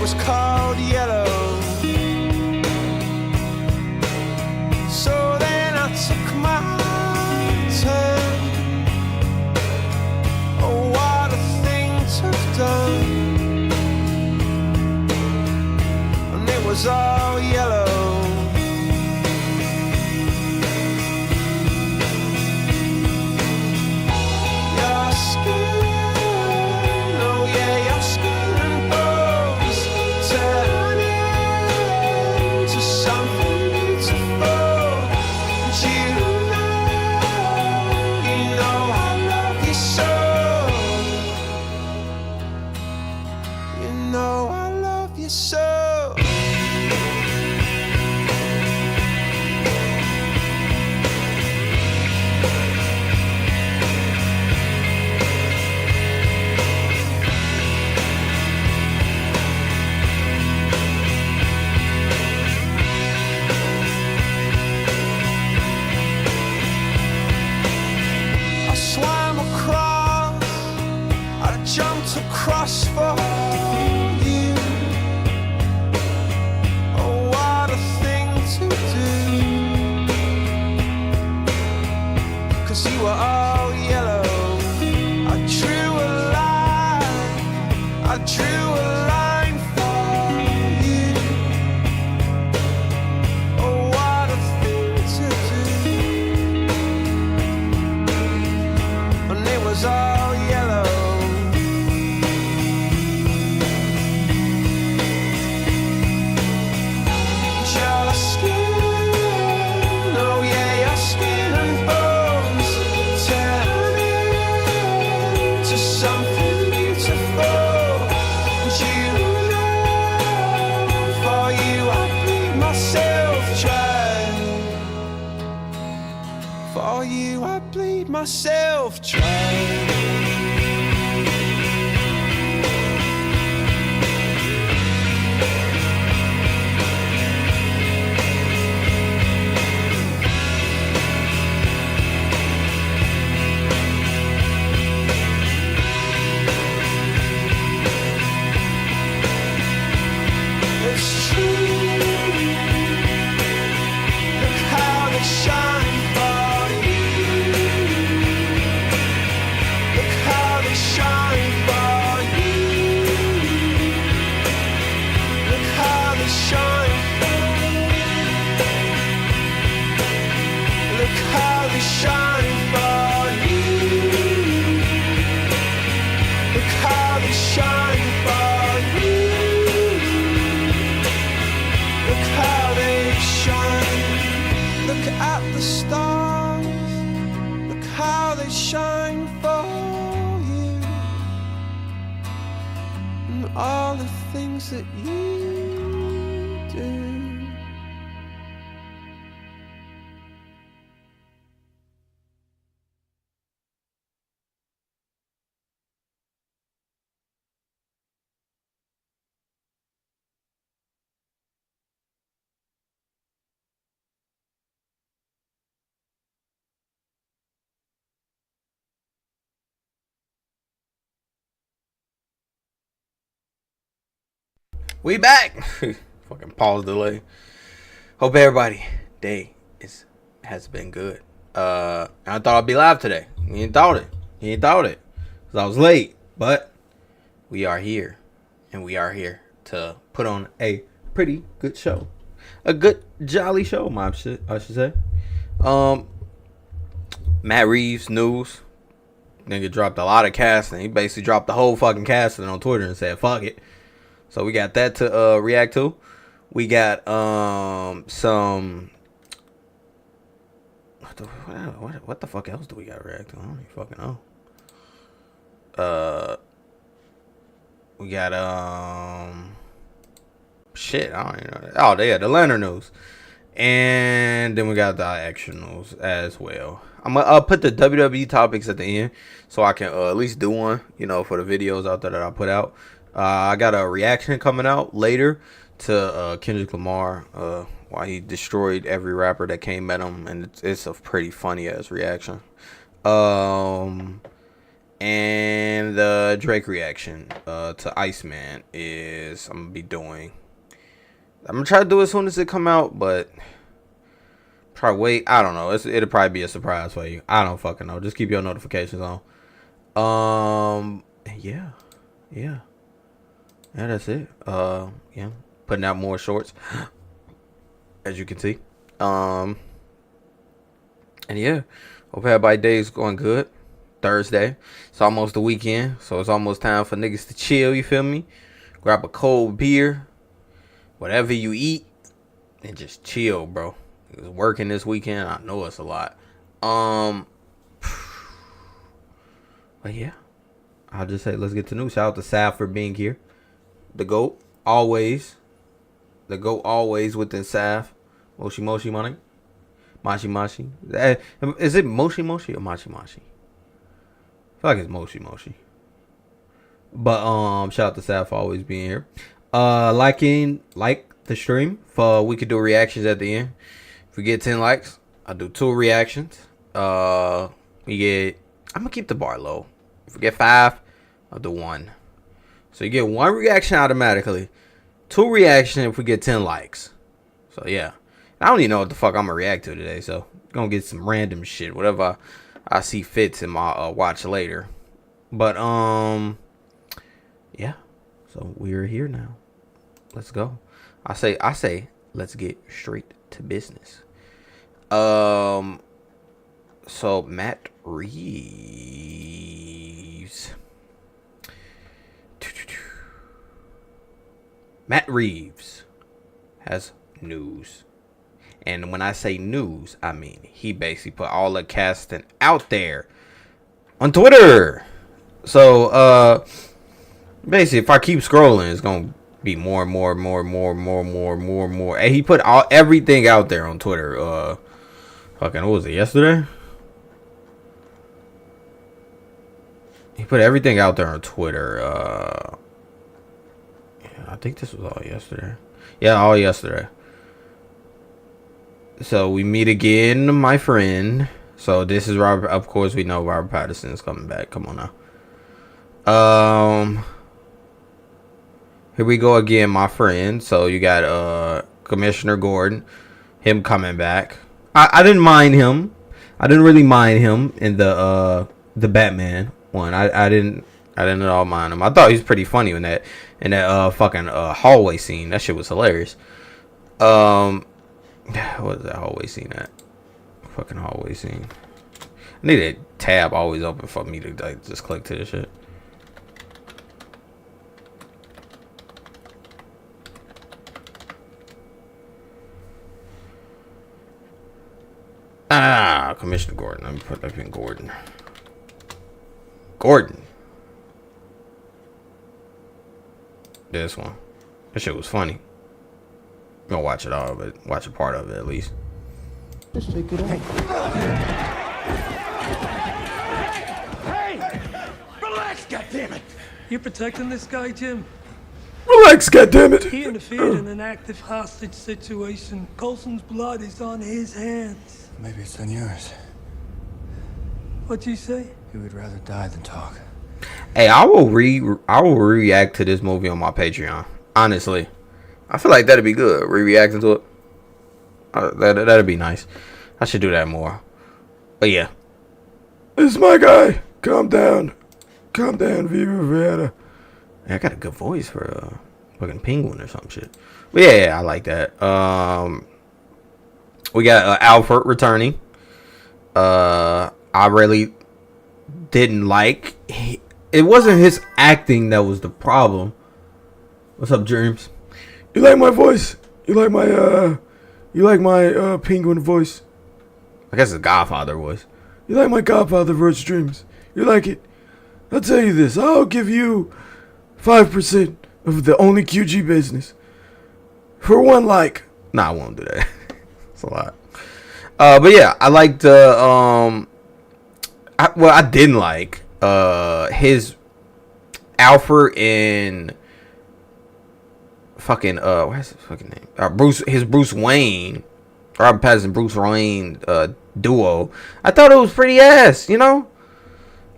was called yellow. So then I took my turn. Oh, what a thing to have done. And it was all yellow. Your skin, oh yeah, your skin and bones turn into something beautiful. And you know I love you so. You know I love you so. I swam across, I jumped across for you. Oh, what a thing to do. 'Cause you were all yellow. I drew a line, I drew a line for you. Oh, what a thing to do. And it was all yellow. Your skin, oh yeah, your skin and bones turn into something beautiful. And you know, for you I bleed myself dry. For you I bleed myself dry. It's true. Look how they shine for you. Look how they shine for you. Look how they shine for you. Look how they shine for you. Look how they shine for you. Look how they shine. Look at the stars. Look how they shine for you. And all the things that you do. We back. Fucking pause delay. Hope everybody day has been good. I thought I'd be live today. You ain't thought it. Cause I was late. But we are here. And we are here to put on a pretty good show. A good jolly show, I should say. Matt Reeves news. Nigga dropped a lot of casting. He basically dropped the whole fucking casting on Twitter and said, fuck it. So we got that to react to. We got some what the fuck else do we got to react to? I don't even fucking know. We got shit, I don't even know. Oh, they had the Leonard news. And then we got the action news as well. I'll put the WWE topics at the end so I can at least do one, you know, for the videos out there that I put out. I got a reaction coming out later to Kendrick Lamar, why he destroyed every rapper that came at him, and it's a pretty funny ass reaction. And And the Drake reaction to Iceman is I'm gonna be doing. I'm gonna try to do it as soon as it come out, but try wait. I don't know. It'll probably be a surprise for you. I don't fucking know. Just keep your notifications on. Yeah. That's it. Yeah, putting out more shorts, as you can see. And yeah, hope everybody's day is going good. Thursday. It's almost the weekend, so it's almost time for niggas to chill, you feel me? Grab a cold beer, whatever you eat, and just chill, bro. It was working this weekend. I know it's a lot. But yeah, I'll just say let's get to news. Shout out to Sav for being here. The GOAT, always. The GOAT always within Sav. Moshi Moshi money. Mashi Mashi. Is it Moshi Moshi or Mashi Mashi? I feel like it's Moshi Moshi. But shout out to Sav for always being here. Like the stream for we could do reactions at the end. If we get 10 likes, I'll do 2 reactions. I'm gonna keep the bar low. If we get 5, I'll do 1. So you get 1 reaction automatically. 2 reactions if we get 10 likes. So yeah. I don't even know what the fuck I'm gonna react to today, so gonna get some random shit. Whatever I see fits in my watch later. But yeah. So we're here now. Let's go. I say let's get straight to business. So Matt Reeves. Matt Reeves has news. And when I say news, I mean he basically put all the casting out there on Twitter. So basically if I keep scrolling, it's gonna be more and more. And he put everything out there on Twitter. Fucking what was it, yesterday? He put everything out there on Twitter. Yeah, I think this was all yesterday. Yeah, all yesterday. So we meet again, my friend. So this is Robert. Of course, we know Robert Pattinson is coming back. Come on now. Here we go again, my friend. So you got Commissioner Gordon, him coming back. I didn't mind him. I didn't really mind him in the Batman one. I didn't at all mind him. I thought he was pretty funny in that fucking hallway scene. That shit was hilarious. What is that hallway scene at? Fucking hallway scene. I need a tab always open for me to like just click to this shit. Commissioner Gordon. Let me put that in Gordon. This one. That shit was funny. I'm gonna watch it all, but watch a part of it at least. Just take it out. Hey! Relax, goddammit! You protecting this guy, Jim? Relax, goddammit! He interfered in an active hostage situation. Coulson's blood is on his hands. Maybe it's on yours. What'd you say? He would rather die than talk. Hey, I will react to this movie on my Patreon. Honestly, I feel like that'd be good. Reacting to it, that'd be nice. I should do that more. But yeah, This is my guy. Calm down, Viva Vienna. I got a good voice for a fucking penguin or some shit. But yeah, I like that. We got Alfred returning. I really didn't like. It wasn't his acting that was the problem. What's up, Dreams? You like my voice? You like my penguin voice? I guess it's Godfather voice. You like my Godfather voice, Dreams? You like it? I'll tell you this. I'll give you 5% of the only QG business for 1 like. Nah, I won't do that. It's a lot. But yeah, I liked I didn't like his Alfred in fucking what's his fucking name? Bruce Wayne, Robert Pattinson Bruce Wayne duo. I thought it was pretty ass, you know.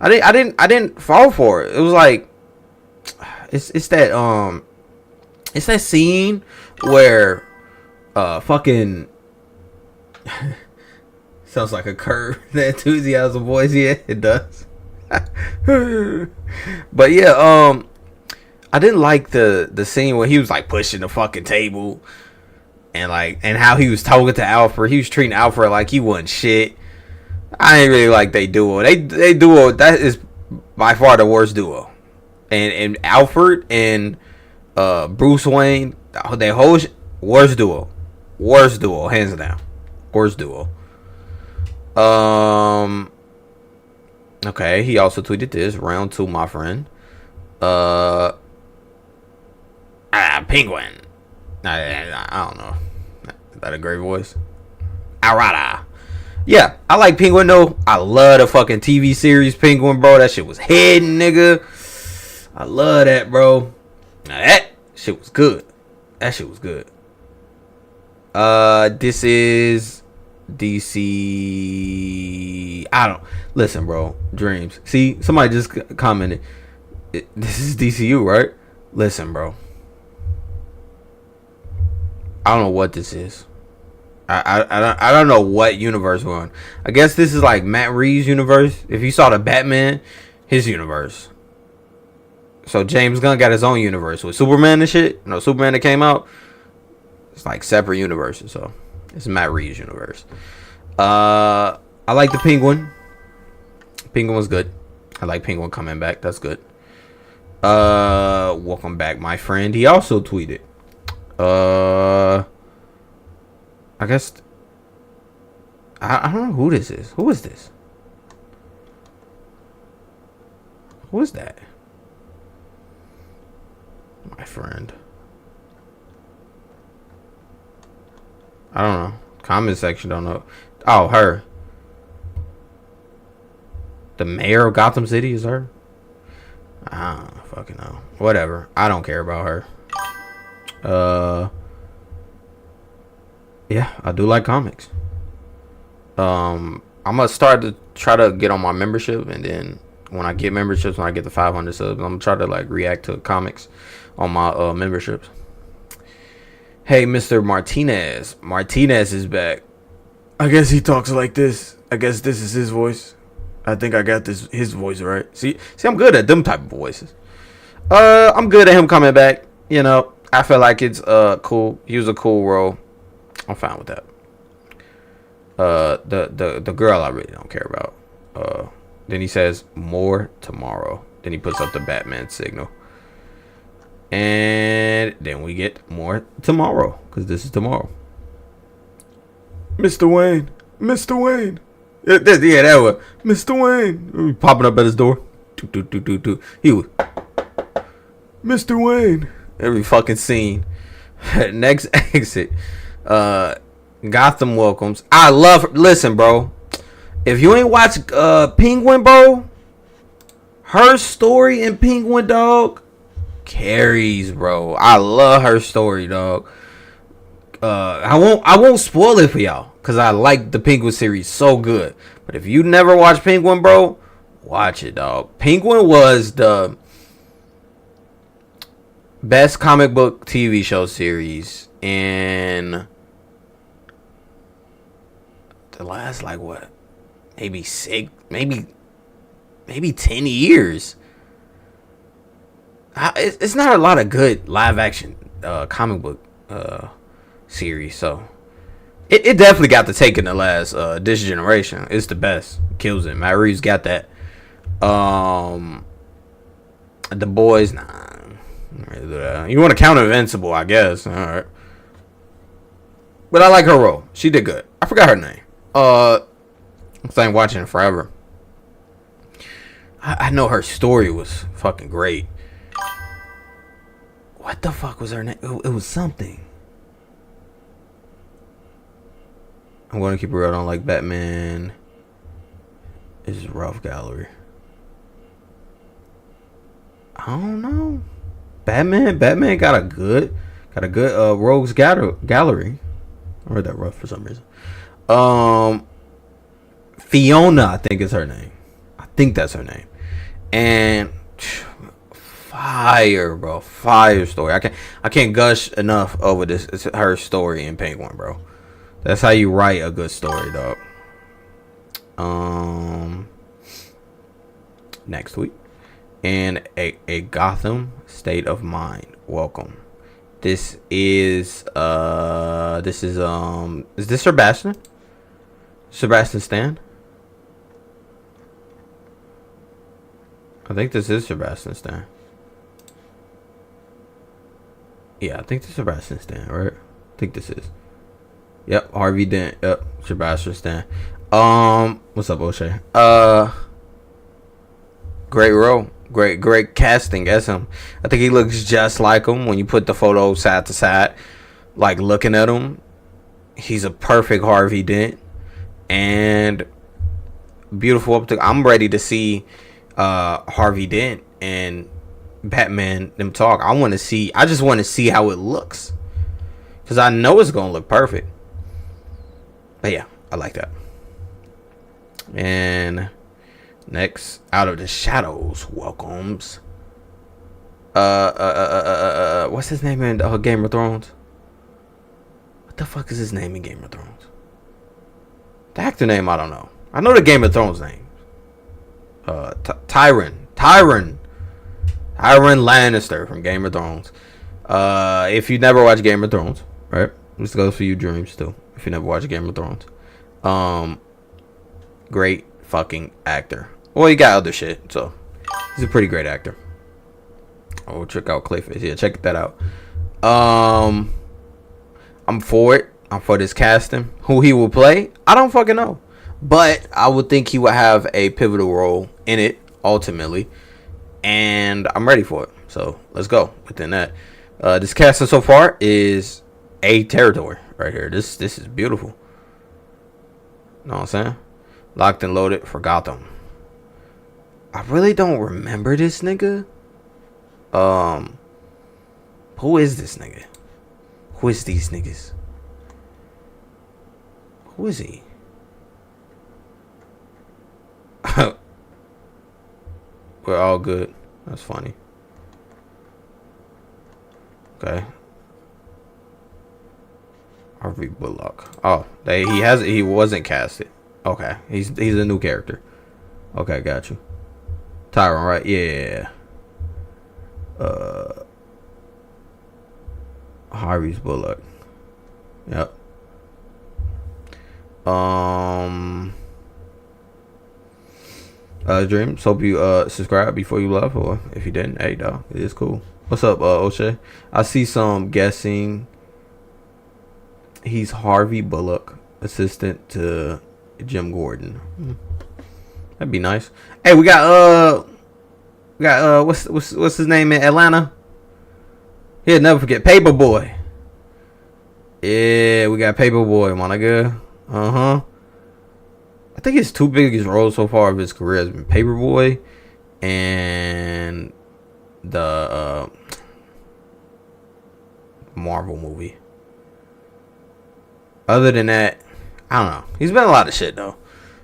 I didn't fall for it. It was like it's that scene where fucking sounds like a curve. The enthusiasm voice, yeah, it does. But yeah, I didn't like the scene where he was like pushing the fucking table and how he was talking to Alfred. He was treating Alfred like he wasn't shit. I ain't really like they duo. They duo, that is by far the worst duo. And Alfred and Bruce Wayne, they whole worst duo. Worst duo, hands down. Worst duo. Okay, he also tweeted this. Round 2, my friend. Penguin. I don't know. Is that a great voice? Arada. Yeah, I like Penguin though. I love the fucking TV series Penguin, bro. That shit was hidden, nigga. I love that, bro. Now that shit was good. That shit was good. This is DC. I don't listen, bro. Dreams. See, somebody just commented. This is DCU, right? Listen, bro. I don't know what this is. I don't know what universe we're on. I guess this is like Matt Reeves' universe. If you saw the Batman, his universe. So James Gunn got his own universe with Superman and shit. You know, Superman that came out. It's like separate universes. So it's Matt Reeves' universe. I like the Penguin. Penguin was good. I like Penguin coming back. That's good. Welcome back, my friend. He also tweeted. I guess I don't know who this is. Who is this? Who is that? My friend. I don't know. Comment section don't know. Oh, her. The mayor of Gotham City is her? I don't fucking know. Whatever. I don't care about her. Yeah, I do like comics. I'm gonna start to try to get on my membership, and then when I get memberships, when I get the 500 subs, I'm gonna try to like react to comics on my memberships. Hey, Mr. Martinez. Martinez is back. I guess he talks like this. I guess this is his voice. I think I got his voice right. See, I'm good at them type of voices. I'm good at him coming back. You know, I feel like it's cool. He was a cool role. I'm fine with that. The girl I really don't care about. Then he says more tomorrow. Then he puts up the Batman signal. And then we get more tomorrow, because this is tomorrow. Mr. Wayne. Mr. Wayne. Yeah, that was Mr. Wayne. popping up at his door. He was Mr. Wayne. every fucking scene. Next exit. Gotham welcomes. I love. Listen, bro. If you ain't watch Penguin, bro, her story in Penguin, dog, carries, bro. I love her story, dog. I won't spoil it for y'all, cause I like the Penguin series so good. But if you never watched Penguin, bro, watch it, dog. Penguin was the best comic book TV show series in the last, like, what, maybe 6, maybe 10 years. It's not a lot of good live action comic book series, so it definitely got the take in the last this generation. It's the best. Kills it. Matt Reeves got that. The Boys, nah. You want to count Invincible, I guess. All right. But I like her role. She did good. I forgot her name. I'm saying watching it forever. I know her story was fucking great. What the fuck was her name? It was something. I'm going to keep it real. I don't like Batman. This is rough gallery. I don't know. Batman got a good rogues gallery. I read that rough for some reason. Fiona, I think is her name. I think that's her name. And fire, bro, fire story. I can't gush enough over this. It's her story in Penguin, bro. That's how you write a good story, dog. Next week, and a Gotham State of Mind. Welcome. This is is this Sebastian? Sebastian Stan? I think this is Sebastian Stan. Yeah, I think this is Sebastian Stan, right? I think this is. Yep, Harvey Dent. Yep, Sebastian Stan. What's up, O'Shea? Great role. Great casting as him. I think he looks just like him when you put the photo side to side. Like, looking at him, he's a perfect Harvey Dent. And beautiful up to. I'm ready to see Harvey Dent and Batman them talk. I just want to see how it looks, because I know it's gonna look perfect. But yeah, I like that. And next, Out of the Shadows welcomes what's his name in Game of Thrones? What the fuck is his name in Game of Thrones? The actor name, I don't know. I know the Game of Thrones name. Tyrion Lannister from Game of Thrones. If you never watched Game of Thrones, right? This goes for you, Dreams, too. If you never watched Game of Thrones, great fucking actor. Well, he got other shit, so he's a pretty great actor. Oh, check out Clayface. Yeah, check that out. I'm for it. I'm for this casting. Who he will play, I don't fucking know, but I would think he would have a pivotal role in it ultimately, and I'm ready for it. So let's go within that. This casting so far is A territory right here. This is beautiful. Know what I'm saying? Locked and loaded for Gotham. I really don't remember this nigga. Who is this nigga? Who is these niggas? Who is he? We're all good. That's funny. Okay. Harvey Bullock. Oh, he wasn't casted. Okay, he's a new character. Okay, got you. Tyron, right? Yeah. Harvey's Bullock. Yep. Dreams, hope you subscribe before you left, or if you didn't, hey dog, it is cool. What's up, O'Shea? I see some guessing he's Harvey Bullock, assistant to Jim Gordon. That'd be nice. Hey, we got what's his name in Atlanta? He'll never forget, Paperboy. Yeah, we got Paperboy, my nigga. I think his two biggest roles so far of his career has been Paperboy and the Marvel movie. Other than that, I don't know. He's been a lot of shit though,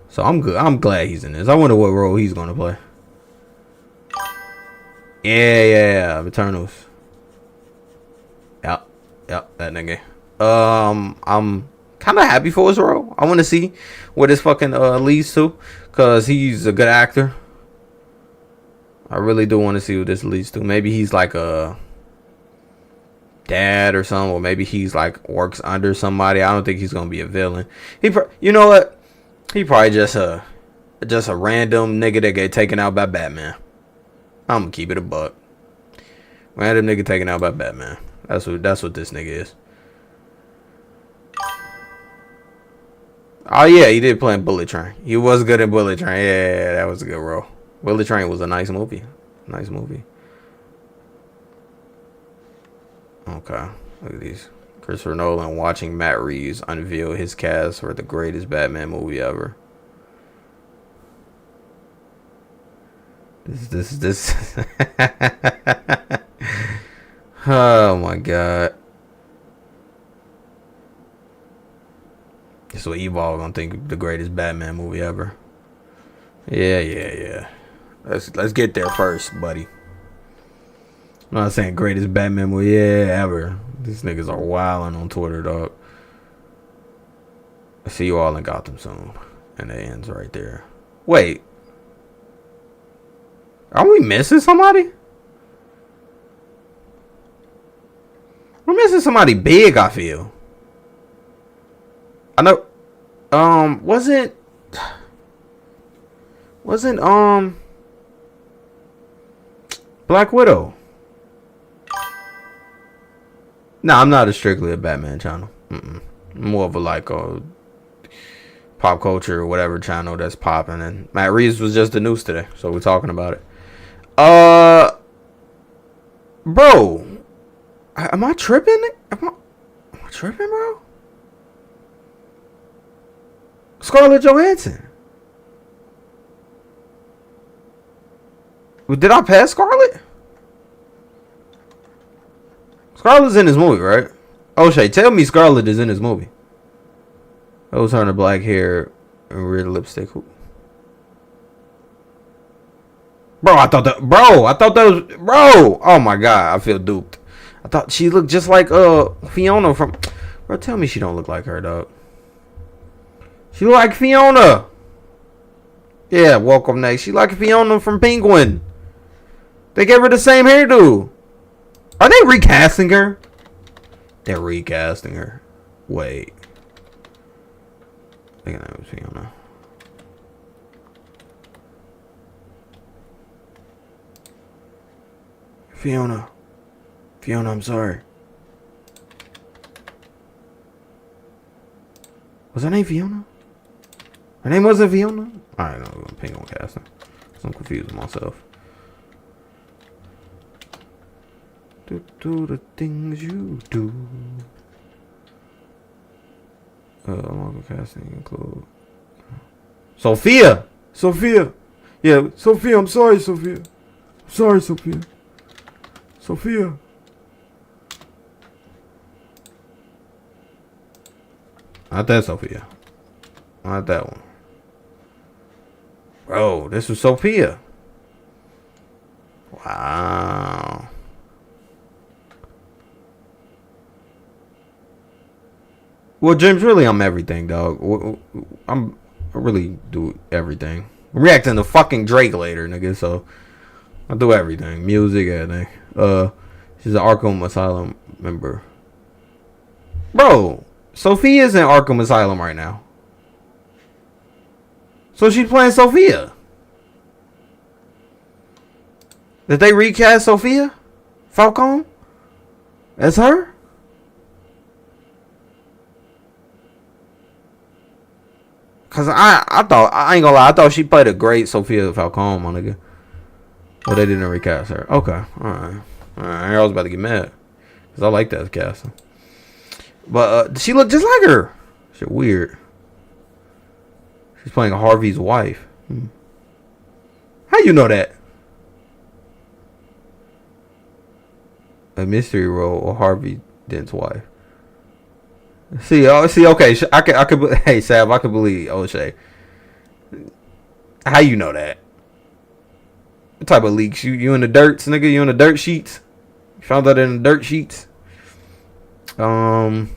so I'm good. I'm glad he's in this. I wonder what role he's gonna play. Yeah, Eternals. Yep, that nigga. I'm kind of happy for his role. I want to see what this fucking leads to, cause he's a good actor. I really do want to see what this leads to. Maybe he's like a dad or something, or maybe he's like works under somebody. I don't think he's gonna be a villain. You know what? He probably just a random nigga that get taken out by Batman. I'm gonna keep it a buck. Random nigga taken out by Batman. That's what this nigga is. Oh yeah, he did play in Bullet Train. He was good in Bullet Train. Yeah, that was a good role. Bullet Train was a nice movie. Nice movie. Okay, look at these. Christopher Nolan watching Matt Reeves unveil his cast for the greatest Batman movie ever. This. Oh my god. This is what Evolve gonna think the greatest Batman movie ever. Yeah. Let's get there first, buddy. I'm not saying greatest Batman movie ever. These niggas are wilding on Twitter, dog. I see you all in Gotham soon. And it ends right there. Wait. Are we missing somebody? We're missing somebody big, I feel. I know. Wasn't Black Widow? Nah, I'm not strictly a Batman channel. More of a like a pop culture or whatever channel that's popping. And Matt Reeves was just the news today, so we're talking about it. Bro, am I tripping? Am I tripping, bro? Scarlett Johansson. Did I pass Scarlett? Scarlett's in his movie, right? O'Shea, tell me Scarlett is in his movie. That was her in the black hair and red lipstick. Bro, I thought that was bro. Oh my god, I feel duped. I thought she looked just like Fiona from. Bro, tell me she don't look like her, dog. She look like Fiona. Yeah, welcome next. She like Fiona from Penguin. They gave her the same hairdo. Are they recasting her? They're recasting her. Wait. I think that was Fiona. Fiona, I'm sorry. Was her name Fiona? Her name wasn't Fiona? I don't know. Penguin casting. I'm confused myself. Do the things you do. Local casting include Sophia. Yeah, Sophia. I'm sorry, Sophia. Sophia. Not that Sophia. Not that one. Bro, this was Sophia. Wow. Well, James, really, I'm everything, dog. I really do everything. I'm reacting to fucking Drake later, nigga, so I do everything. Music, everything. She's an Arkham Asylum member. Bro, Sophia's in Arkham Asylum right now. So she's playing Sophia. Did they recast Sophia Falcone as her? Cause I thought, I ain't gonna lie, I thought she played a great Sophia Falcone, my nigga. But they didn't recast her. Okay, alright. I was about to get mad. Cause I like that casting. But she looked just like her. Shit weird. She's playing Harvey's wife. How you know that? A mystery role or Harvey Dent's wife. See, okay, I could. Hey, Sav, I could believe O'Shea. How you know that? What type of leaks? You in the dirts, nigga? You in the dirt sheets? You found that in the dirt sheets? But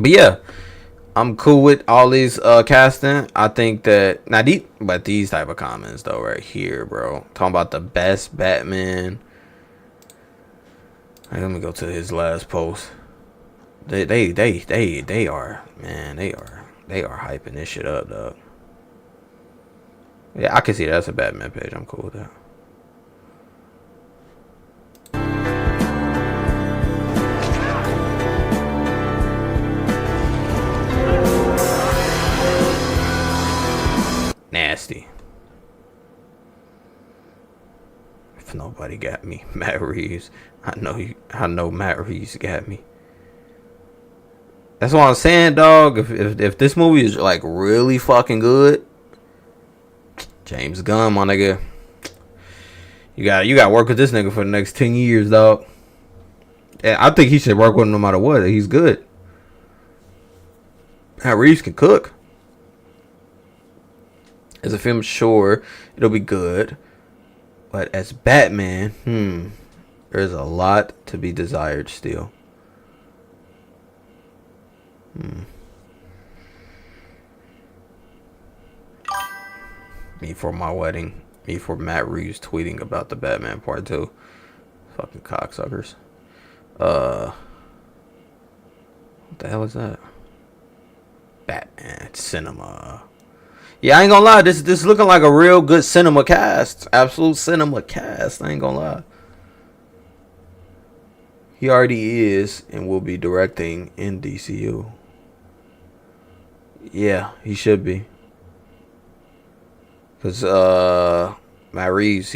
yeah, I'm cool with all these casting. I think that these type of comments though, right here, bro. Talking about the best Batman. Hey, let me go to his last post. They are, man, they are hyping this shit up, dog. Yeah, I can see that's a Batman page. I'm cool with that. Nasty. If nobody got me, Matt Reeves. I know Matt Reeves got me. That's what I'm saying, dog. If this movie is like really fucking good, James Gunn, my nigga, you got to work with this nigga for the next 10 years, dog. And I think he should work with him no matter what. He's good. Matt Reeves can cook. As a film, sure, it'll be good. But as Batman, there's a lot to be desired still. Me for my wedding. Me for Matt Reeves tweeting about the Batman Part 2. Fucking cocksuckers. What the hell is that? Batman cinema. Yeah, I ain't gonna lie. This looking like a real good cinema cast. Absolute cinema cast. I ain't gonna lie. He already is and will be directing in DCU. Yeah, he should be. Cause Matt Reeves,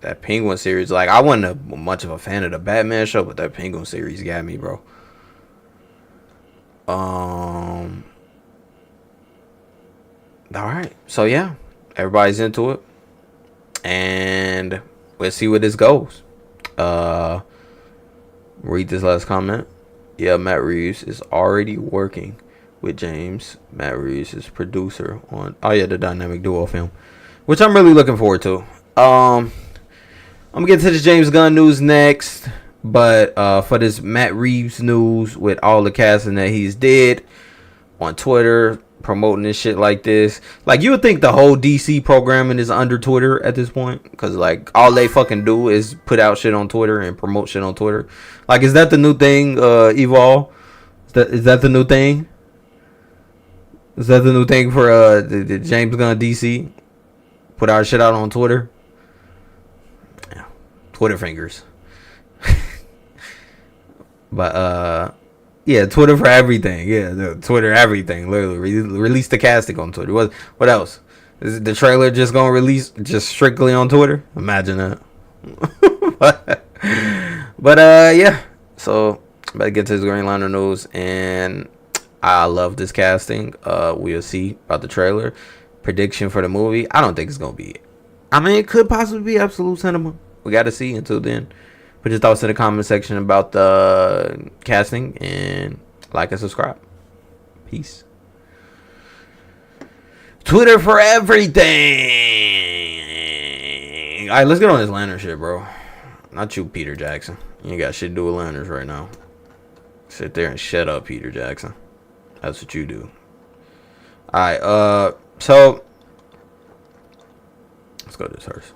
that Penguin series, like I wasn't much of a fan of the Batman show, but that Penguin series got me, bro. Alright, so yeah, everybody's into it, and let's see where this goes. Read this last comment. Yeah, Matt Reeves is already working with James. Matt Reeves is producer on the Dynamic Duo film, which I'm really looking forward to. I'm gonna get to the James Gunn news next, but for this Matt Reeves news with all the casting that he's did on Twitter, promoting this shit like this, like you would think the whole DC programming is under Twitter at this point, because like all they fucking do is put out shit on Twitter and promote shit on Twitter. Like, is that the new thing, Evolve? Is that the new thing? Is that the new thing for the James Gunn DC? Put our shit out on Twitter? Yeah. Twitter fingers. But yeah, Twitter for everything. Yeah, Twitter everything. Literally release the casting on Twitter. What else? Is the trailer just gonna release just strictly on Twitter? Imagine that. but yeah. So better get to this Green Lantern news, and I love this casting. We'll see about the trailer. Prediction for the movie. I don't think it's gonna be. I mean, it could possibly be absolute cinema. We got to see until then. Put your thoughts in the comment section about the casting, and like and subscribe. Peace. Twitter for everything. All right, let's get on this lantern shit, bro. Not you, Peter Jackson. You ain't got shit to do with lanterns right now. Sit there and shut up, Peter Jackson. That's what you do. All right, so let's go to this first.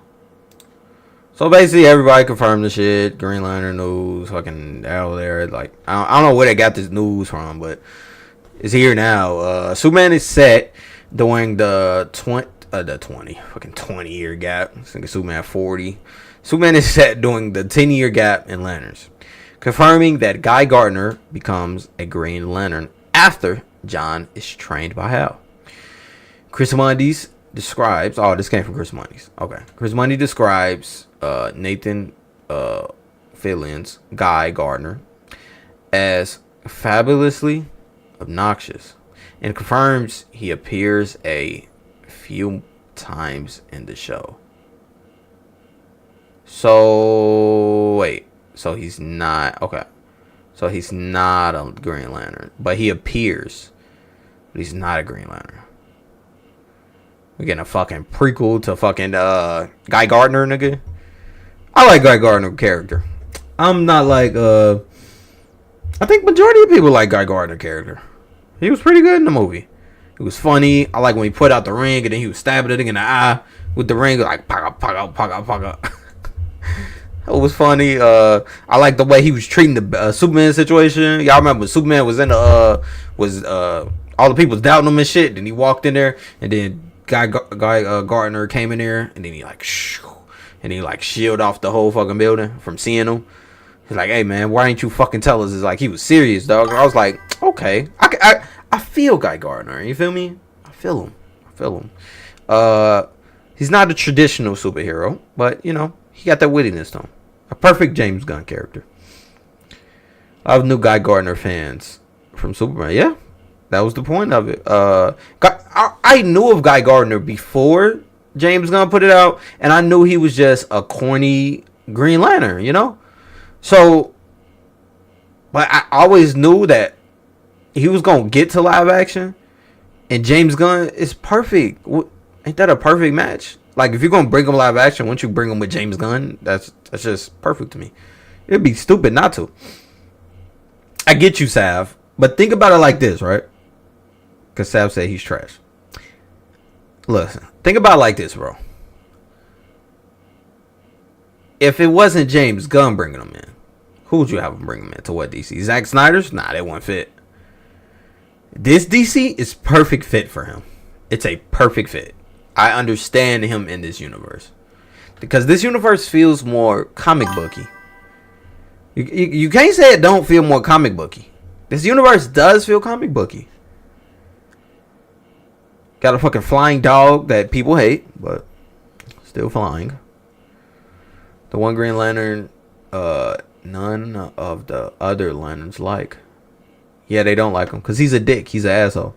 So basically, everybody confirmed the shit. Green Lantern news, fucking out there. Like, I don't know where they got this news from, but it's here now. Superman is set during the 20-year gap. I think Superman 40. Superman is set during the 10-year gap in Lanterns, confirming that Guy Gardner becomes a Green Lantern after John is trained by Hal. Chris Mundy describes. Oh, this came from Chris Mundy. Okay, Chris Mundy describes Nathan Fillion's Guy Gardner as fabulously obnoxious, and confirms he appears a few times in the show. So wait, so he's not okay. So he's not a Green Lantern, but he appears. But he's not a Green Lantern. We're getting a fucking prequel to fucking Guy Gardner, nigga. I like Guy Gardner character. I'm not like I think majority of people like Guy Gardner character. He was pretty good in the movie. It was funny. I like when he put out the ring and then he was stabbing it in the eye with the ring, like paga paga paga paga. It was funny. I like the way he was treating the Superman situation. Y'all remember when Superman was in the all the people was doubting him and shit. Then he walked in there, and then Guy Gardner came in there, and then he like shielded off the whole fucking building from seeing him. He's like, "Hey man, why ain't you fucking tell us?" It's like he was serious, dog. I was like, okay, I feel Guy Gardner. You feel me? I feel him. He's not a traditional superhero, but you know, he got that wittiness to him. A perfect James Gunn character. I have new Guy Gardner fans from Superman. Yeah, that was the point of it. I knew of Guy Gardner before James Gunn put it out, and I knew he was just a corny Green Lantern, you know? So, but I always knew that he was going to get to live action, and James Gunn is perfect. And Ain't that a perfect match? Like, if you're gonna bring him live action, wouldn't you bring him with James Gunn? That's just perfect to me. It'd be stupid not to. I get you, Sav, but think about it like this, right? Because Sav said he's trash. Listen, think about it like this, bro. If it wasn't James Gunn bringing him in, who would you have him bring him in? To what DC? Zack Snyder's? Nah, they wouldn't fit. This DC is perfect fit for him. It's a perfect fit. I understand him in this universe. Because this universe feels more comic booky. You can't say it don't feel more comic booky. This universe does feel comic booky. Got a fucking flying dog that people hate, but still flying. The one Green Lantern, none of the other lanterns like. Yeah, they don't like him because he's a dick. He's an asshole.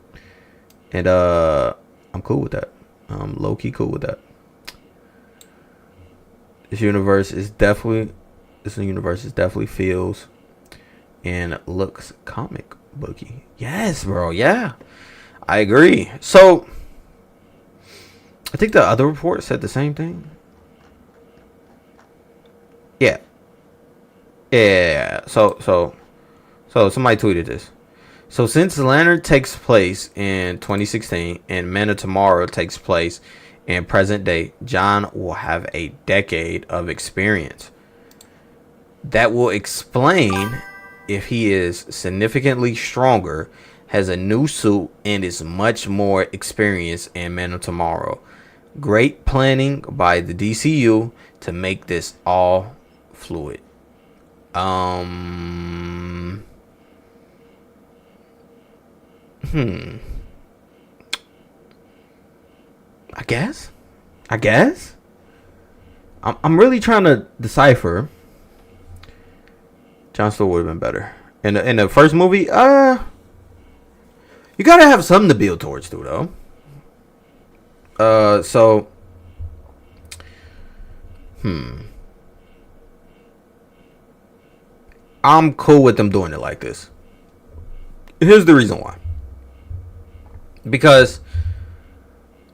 And I'm cool with that. I'm low-key cool with that. This universe definitely feels and looks comic booky. Yes, bro. Yeah, I agree. So I think the other report said the same thing. Yeah. So somebody tweeted this. So since Lantern takes place in 2016 and Men of Tomorrow takes place in present day, John will have a decade of experience. That will explain if he is significantly stronger, has a new suit, and is much more experienced in Men of Tomorrow. Great planning by the DCU to make this all fluid. I guess. I'm really trying to decipher. Jon Stewart would have been better in the first movie. You gotta have something to build towards, too, though. So, I'm cool with them doing it like this. Here's the reason why. Because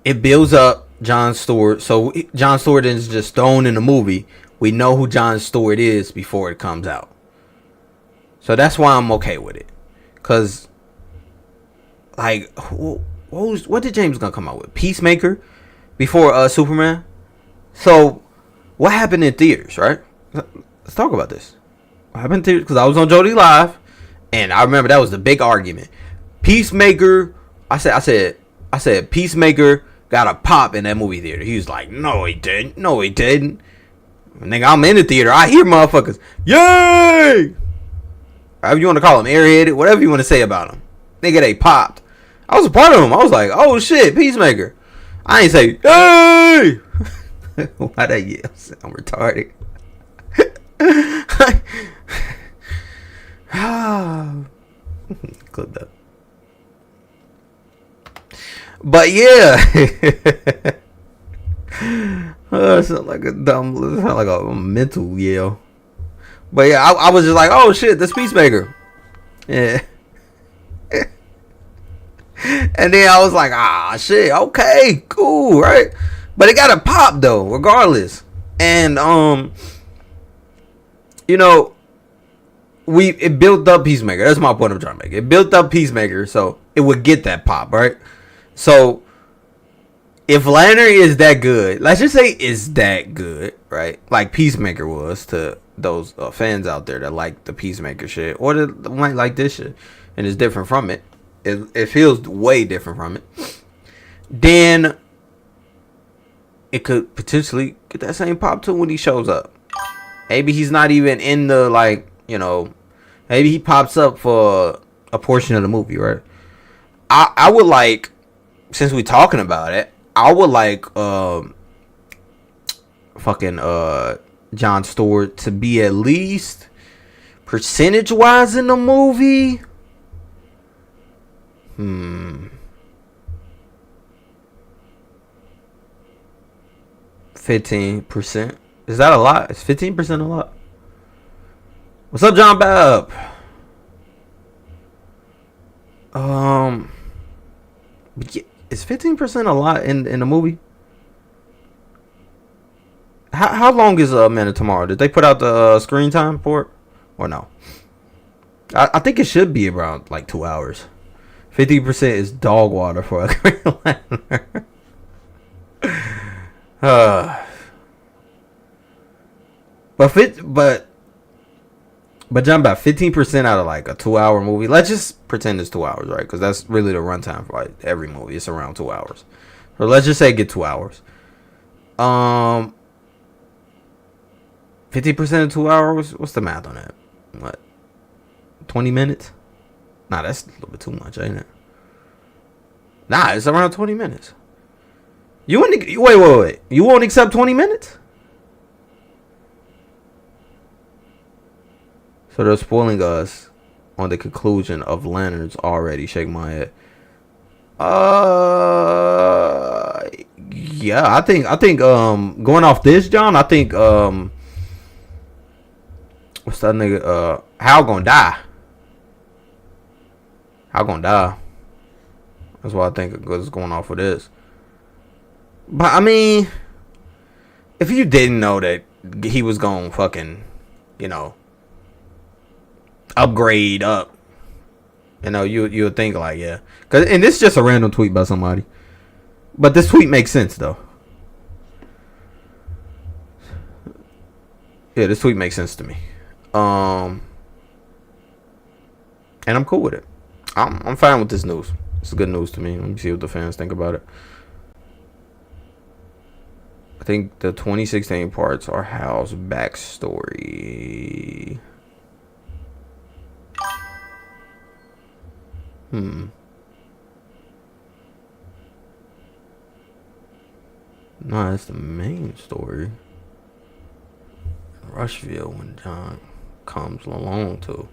it builds up Jon Stewart. So Jon Stewart is just thrown in the movie. We know who Jon Stewart is before it comes out. So that's why I'm okay with it. Because, like, what did James Gunn come out with? Peacemaker before Superman? So, what happened in theaters, right? Let's talk about this. What happened in theaters? Because I was on Jody Live, and I remember that was the big argument. Peacemaker, I said Peacemaker got a pop in that movie theater. He was like, no, he didn't. No, he didn't. Nigga, I'm in the theater. I hear motherfuckers, yay! However you want to call them, airheaded, whatever you want to say about them. Nigga, they popped. I was a part of them. I was like, oh shit, Peacemaker. I ain't say, hey! Why'd I yell? I'm retarded. Clip that. But yeah. It sound like a mental yell. But yeah, I was just like, oh shit, this Peacemaker. Yeah. And then I was like, shit, okay, cool, right? But it got a pop though, regardless. And it built up Peacemaker. That's my point I'm trying to make. It built up Peacemaker, so it would get that pop, right? So if Lantern is that good, let's just say it's that good, right? Like Peacemaker was to those fans out there that like the Peacemaker shit, or that might like this shit, and it's different from it. It feels way different from it. Then it could potentially get that same pop too when he shows up. Maybe he's not even in the maybe he pops up for a portion of the movie, right? I would like, since we're talking about it, I would like Jon Stewart to be at least percentage wise in the movie. 15%. Is that a lot? Is 15% a lot? What's up, John Bab? But yeah, is 15% a lot in the movie? How long is Man of Tomorrow? Did they put out the screen time for it or no? I think it should be around like 2 hours. 50% is dog water for a Green Lantern. But jump about 15% out of like a 2-hour movie. Let's just pretend it's 2 hours, right? Because that's really the runtime for like every movie. It's around 2 hours. So let's just say get 2 hours. 50% of 2 hours. What's the math on that? What? 20 minutes? Nah, that's a little bit too much, ain't it? Nah, it's around 20 minutes. You wouldn't wait. You won't accept 20 minutes? So they're spoiling us on the conclusion of Lanterns already. Shake my head. Yeah, I think going off this, John, I think what's that nigga Hal gonna die. That's why I think it's going off with this. But I mean, if you didn't know that he was gonna fucking, upgrade up, you would think like, yeah. And this is just a random tweet by somebody. But this tweet makes sense though. Yeah, this tweet makes sense to me. And I'm cool with it. I'm fine with this news. It's good news to me. Let me see what the fans think about it. I think the 2016 parts are Hal's backstory. No, that's the main story. Rushville, when John comes along to,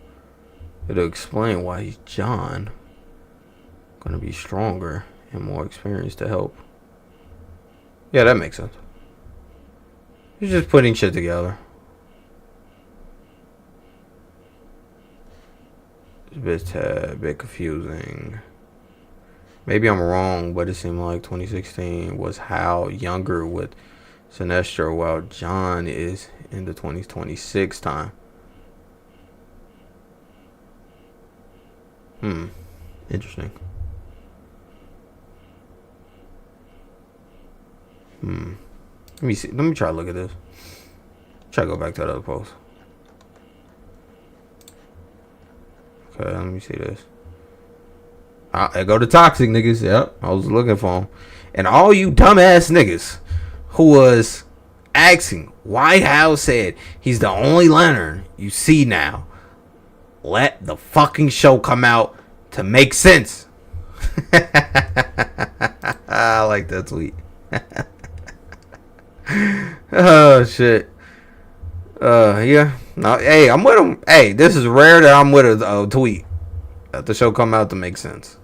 it'll explain why he's John. Gonna be stronger and more experienced to help. Yeah, that makes sense. He's just putting shit together. It's a bit confusing. Maybe I'm wrong, but it seemed like 2016 was Hal younger with Sinestro, while John is in the 2026 time. Interesting. Let me see. Let me try to look at this. Try to go back to that other post. Okay, let me see this. I go to toxic niggas. Yep, I was looking for them. And all you dumbass niggas who was asking why Hal said he's the only Lantern you see now. Let the fucking show come out to make sense. I like that tweet. Oh shit. Yeah. No, hey, I'm with him. Hey, this is rare that I'm with a tweet. Let the show come out to make sense.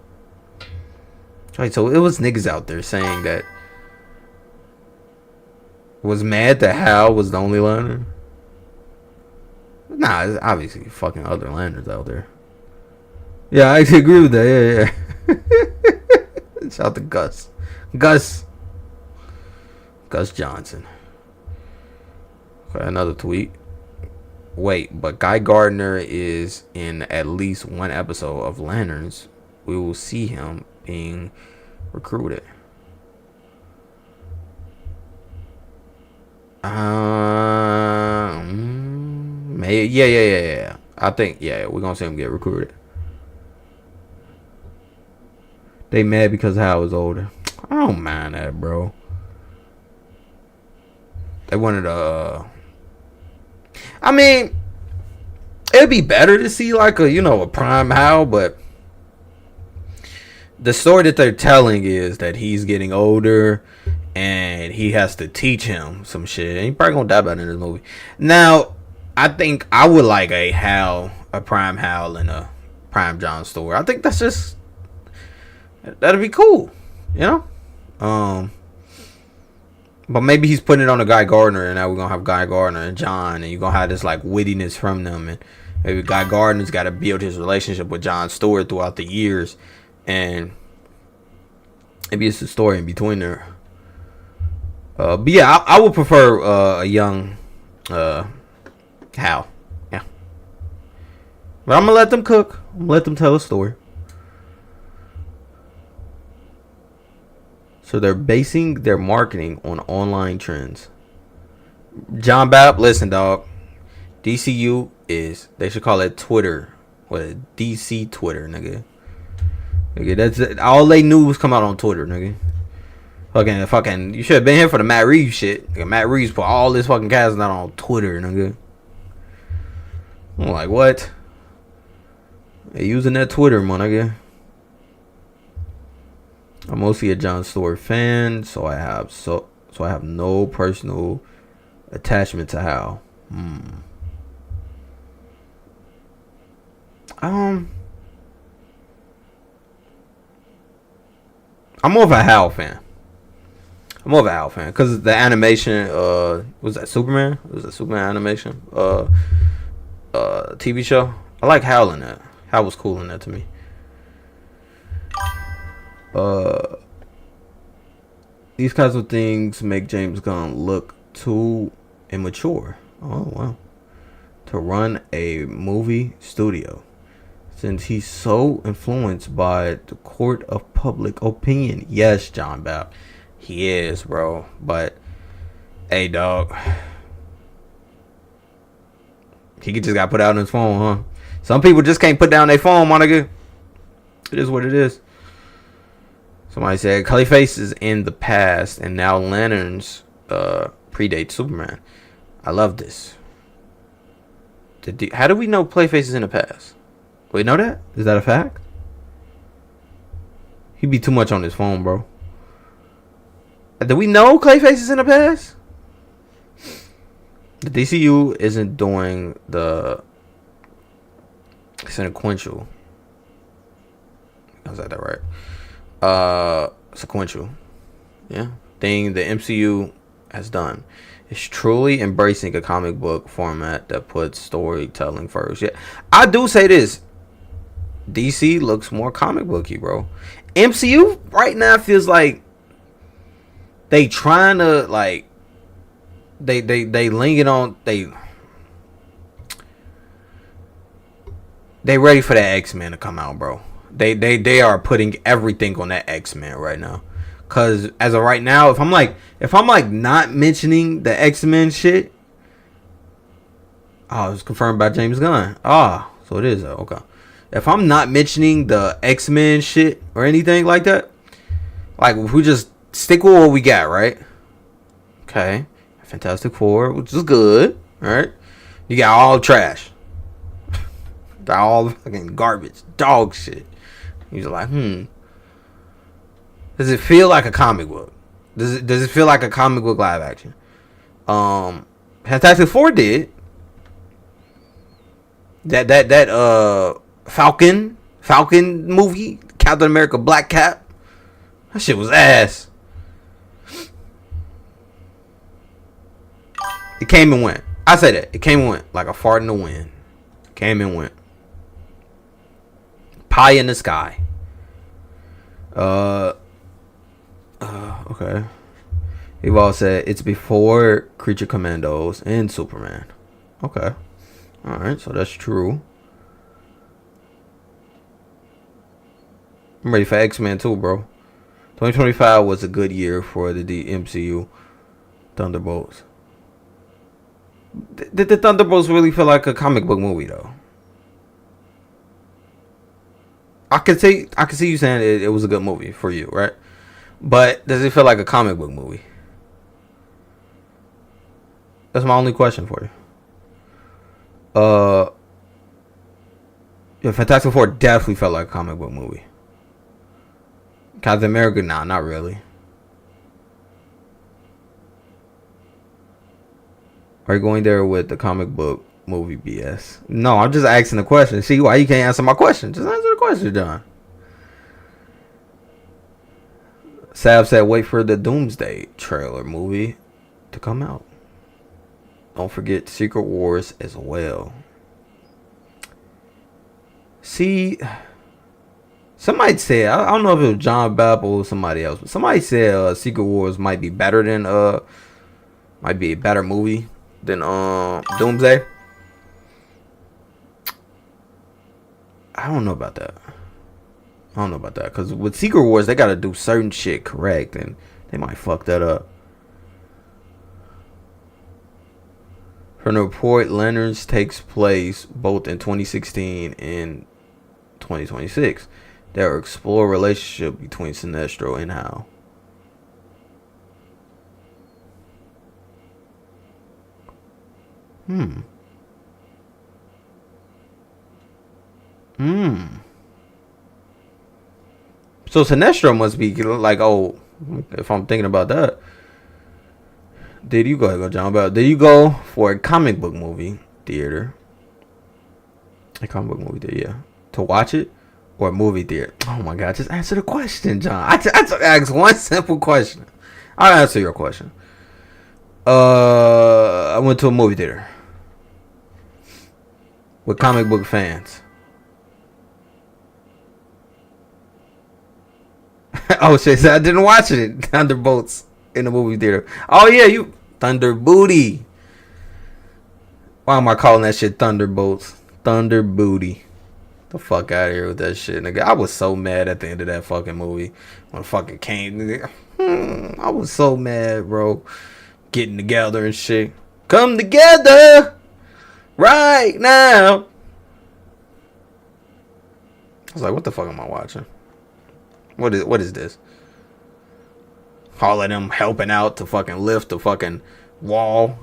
Right, so it was niggas out there saying that was mad that Hal was the only Lantern. Nah, it's obviously fucking other Lanterns out there. Yeah, I actually agree with that. Yeah. Shout out to Gus Johnson. Okay, another tweet. Wait, but Guy Gardner is in at least one episode of Lanterns. We will see him being recruited. Maybe, yeah. I think, yeah, we're gonna see him get recruited. They mad because Hal was older. I don't mind that, bro. They wanted I mean, it'd be better to see like a prime Hal, but the story that they're telling is that he's getting older and he has to teach him some shit. And he probably gonna die by the end of the movie. Now, I think I would like a prime Hal and a prime John story. I think that'd be cool, But maybe he's putting it on a Guy Gardner, and now we're gonna have Guy Gardner and John, and you're gonna have this like wittiness from them, and maybe Guy Gardner's got to build his relationship with John Stewart throughout the years, and maybe it's a story in between there. But yeah, I would prefer a young Hal. Yeah. But I'm gonna let them cook. I'm gonna let them tell a story. So they're basing their marketing on online trends. John Bap, listen, dog. DCU is, they should call it Twitter. What, DC Twitter, nigga. Nigga, that's it. All they knew was come out on Twitter, nigga. Fucking, you should have been here for the Matt Reeves shit. Nigga, Matt Reeves put all this fucking casting out on Twitter, nigga. I'm like, what? They using that Twitter, my nigga. I'm mostly a Jon Stewart fan, so I have no personal attachment to Hal. I'm more of a Hal fan. Because the animation, was that Superman? Was that Superman animation? TV show? I like Hal in that. Hal was cool in that to me. These kinds of things make James Gunn look too immature. Oh, wow. To run a movie studio. Since he's so influenced by the court of public opinion. Yes, John Bap. He is, bro. But, hey, dog. He just got put out on his phone, huh? Some people just can't put down their phone, my nigga. It is what it is. Somebody said Clayface is in the past and now Lanterns predate Superman. I love this. How do we know Clayface is in the past? We know that? Is that a fact? He'd be too much on his phone, bro. Do we know Clayface is in the past? The DCU isn't doing the sequential. I said that right. Sequential. Yeah. Thing the MCU has done. It's truly embracing a comic book format that puts storytelling first. Yeah. I do say this. DC looks more comic booky, bro. MCU right now feels like they trying to like they leaning on they ready for that X-Men to come out, bro. They are putting everything on that X-Men right now. Cause as of right now, if I'm like not mentioning the X-Men shit, oh, it's confirmed by James Gunn. Ah, so it is okay. If I'm not mentioning the X-Men shit or anything like that, like if we just stick with what we got, right? Okay, Fantastic Four, which is good, right? You got all trash, got all the fucking garbage, dog shit. He's like, does it feel like a comic book? Does it feel like a comic book live action? Fantastic Four did. That Falcon movie, Captain America Black Cap. That shit was ass. It came and went. I say that. It came and went like a fart in the wind. Came and went. Pie in the sky. Okay. You've all said it's before Creature Commandos and Superman. Okay. Alright, so that's true. I'm ready for X-Men too, bro. 2025 was a good year for the MCU. Thunderbolts. Did the Thunderbolts really feel like a comic book movie though? I can see you saying it was a good movie for you, right? But does it feel like a comic book movie? That's my only question for you. Yeah, Fantastic Four definitely felt like a comic book movie. Captain America, nah, not really. Are you going there with the comic book movie BS? No, I'm just asking the question. See why you can't answer my question? Just answer the question, John. Sav said, wait for the Doomsday trailer movie to come out. Don't forget Secret Wars as well. See, Somebody said, I don't know if it was John Bapp or somebody else, but somebody said Secret Wars might be better than might be a better movie than Doomsday. I don't know about that. Because with Secret Wars, they got to do certain shit correct, and they might fuck that up. From the report, Lanterns takes place both in 2016 and 2026. They will explore a relationship between Sinestro and Hal. So Sinestro must be like, oh, if I'm thinking about that. Did you go John? About did you go for a comic book movie theater? A comic book movie theater, yeah. To watch it, or a movie theater? Oh my God, just answer the question, John. I asked one simple question. I'll answer your question. I went to a movie theater with comic book fans. Oh shit! So I didn't watch it. Thunderbolts in the movie theater. Oh yeah, you Thunder Booty. Why am I calling that shit Thunderbolts? Thunder Booty. The fuck out of here with that shit, nigga. I was so mad at the end of that fucking movie when it fucking came. Nigga. I was so mad, bro. Getting together and shit. Come together right now. I was like, what the fuck am I watching? What is this? All of them helping out to fucking lift the fucking wall.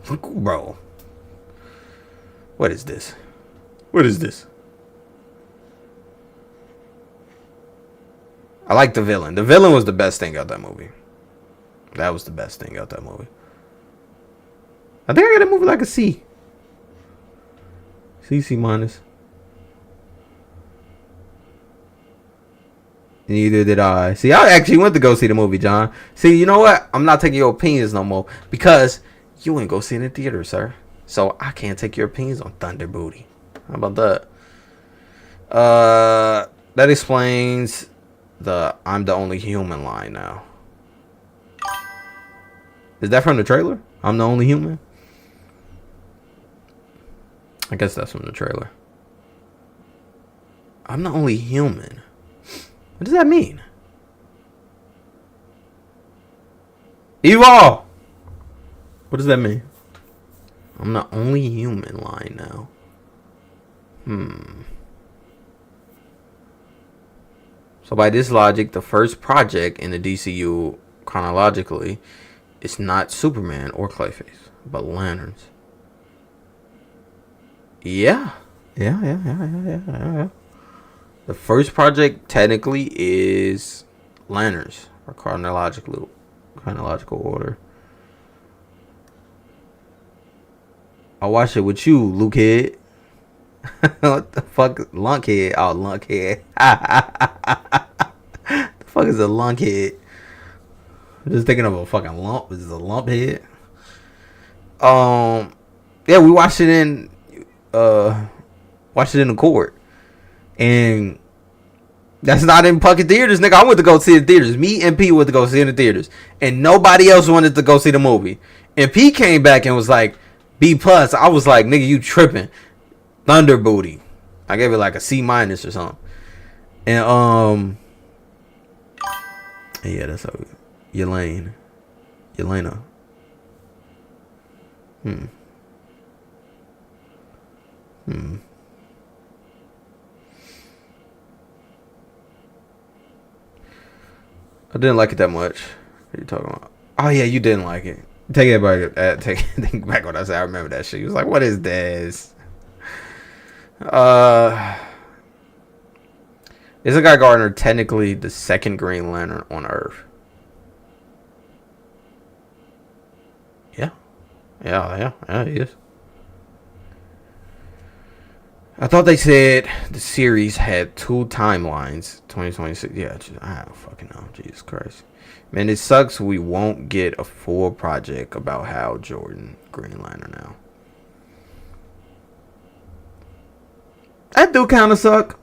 Bro. What is this? What is this? I like the villain. The villain was the best thing out that movie. That was the best thing out that movie. I think I got a movie like a C. C minus. Neither did I. See, I actually went to go see the movie, John. See, you know what? I'm not taking your opinions no more because you ain't go see it in the theater, sir. So I can't take your opinions on Thunder Booty. How about that? That explains the "I'm the only human" line now. Is that from the trailer? I'm the only human? I guess that's from the trailer. I'm the only human. What does that mean? Evolve! What does that mean? I'm the only human line now. So by this logic, the first project in the DCU chronologically is not Superman or Clayface, but Lanterns. Yeah. The first project technically is Lanterns, or chronological order. I'll watch it with you, Lukehead. What the fuck, lunkhead? Oh, lunkhead. The fuck is a lunkhead? I'm just thinking of a fucking lump. This is a lump head. Yeah, we watched it in the court. And that's not in fucking theaters, nigga. I went to go see it in theaters. Me and P went to go see it in theaters. And nobody else wanted to go see the movie. And P came back and was like, B+. I was like, nigga, you tripping. Thunder Booty. I gave it like a C- or something. And, yeah, that's how Yelena. I didn't like it that much. What are you talking about? Oh yeah, you didn't like it. Think back what I said. I remember that shit. He was like, "What is this?" Isn't Guy Gardner technically the second Green Lantern on Earth? Yeah, he is. I thought they said the series had 2 timelines. 2026. Yeah, I don't fucking know. Jesus Christ. Man, it sucks we won't get a full project about Hal Jordan, Green Lantern now. That do kind of suck.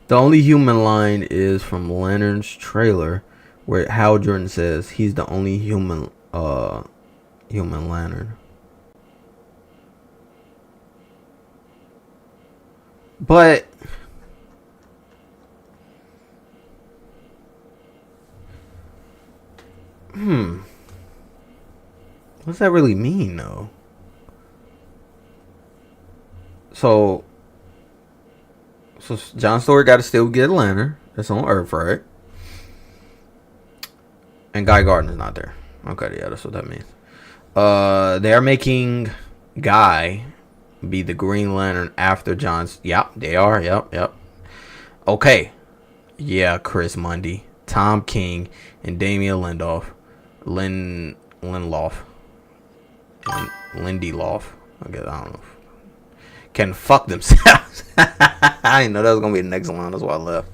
The only human line is from Lantern's trailer, where Hal Jordan says he's the only human Lantern. But what does that really mean, though? So John Stewart got to still get a lantern. That's on Earth, right? And Guy Gardner's not there. Okay, yeah, that's what that means. They're making Guy be the Green Lantern after John's. Yep, they are. Yep. Okay. Yeah, Chris Mundy, Tom King, and Damian Lindelof. Lindelof. I guess, I don't know. Can fuck themselves. I didn't know that was gonna be the next line. That's why I left.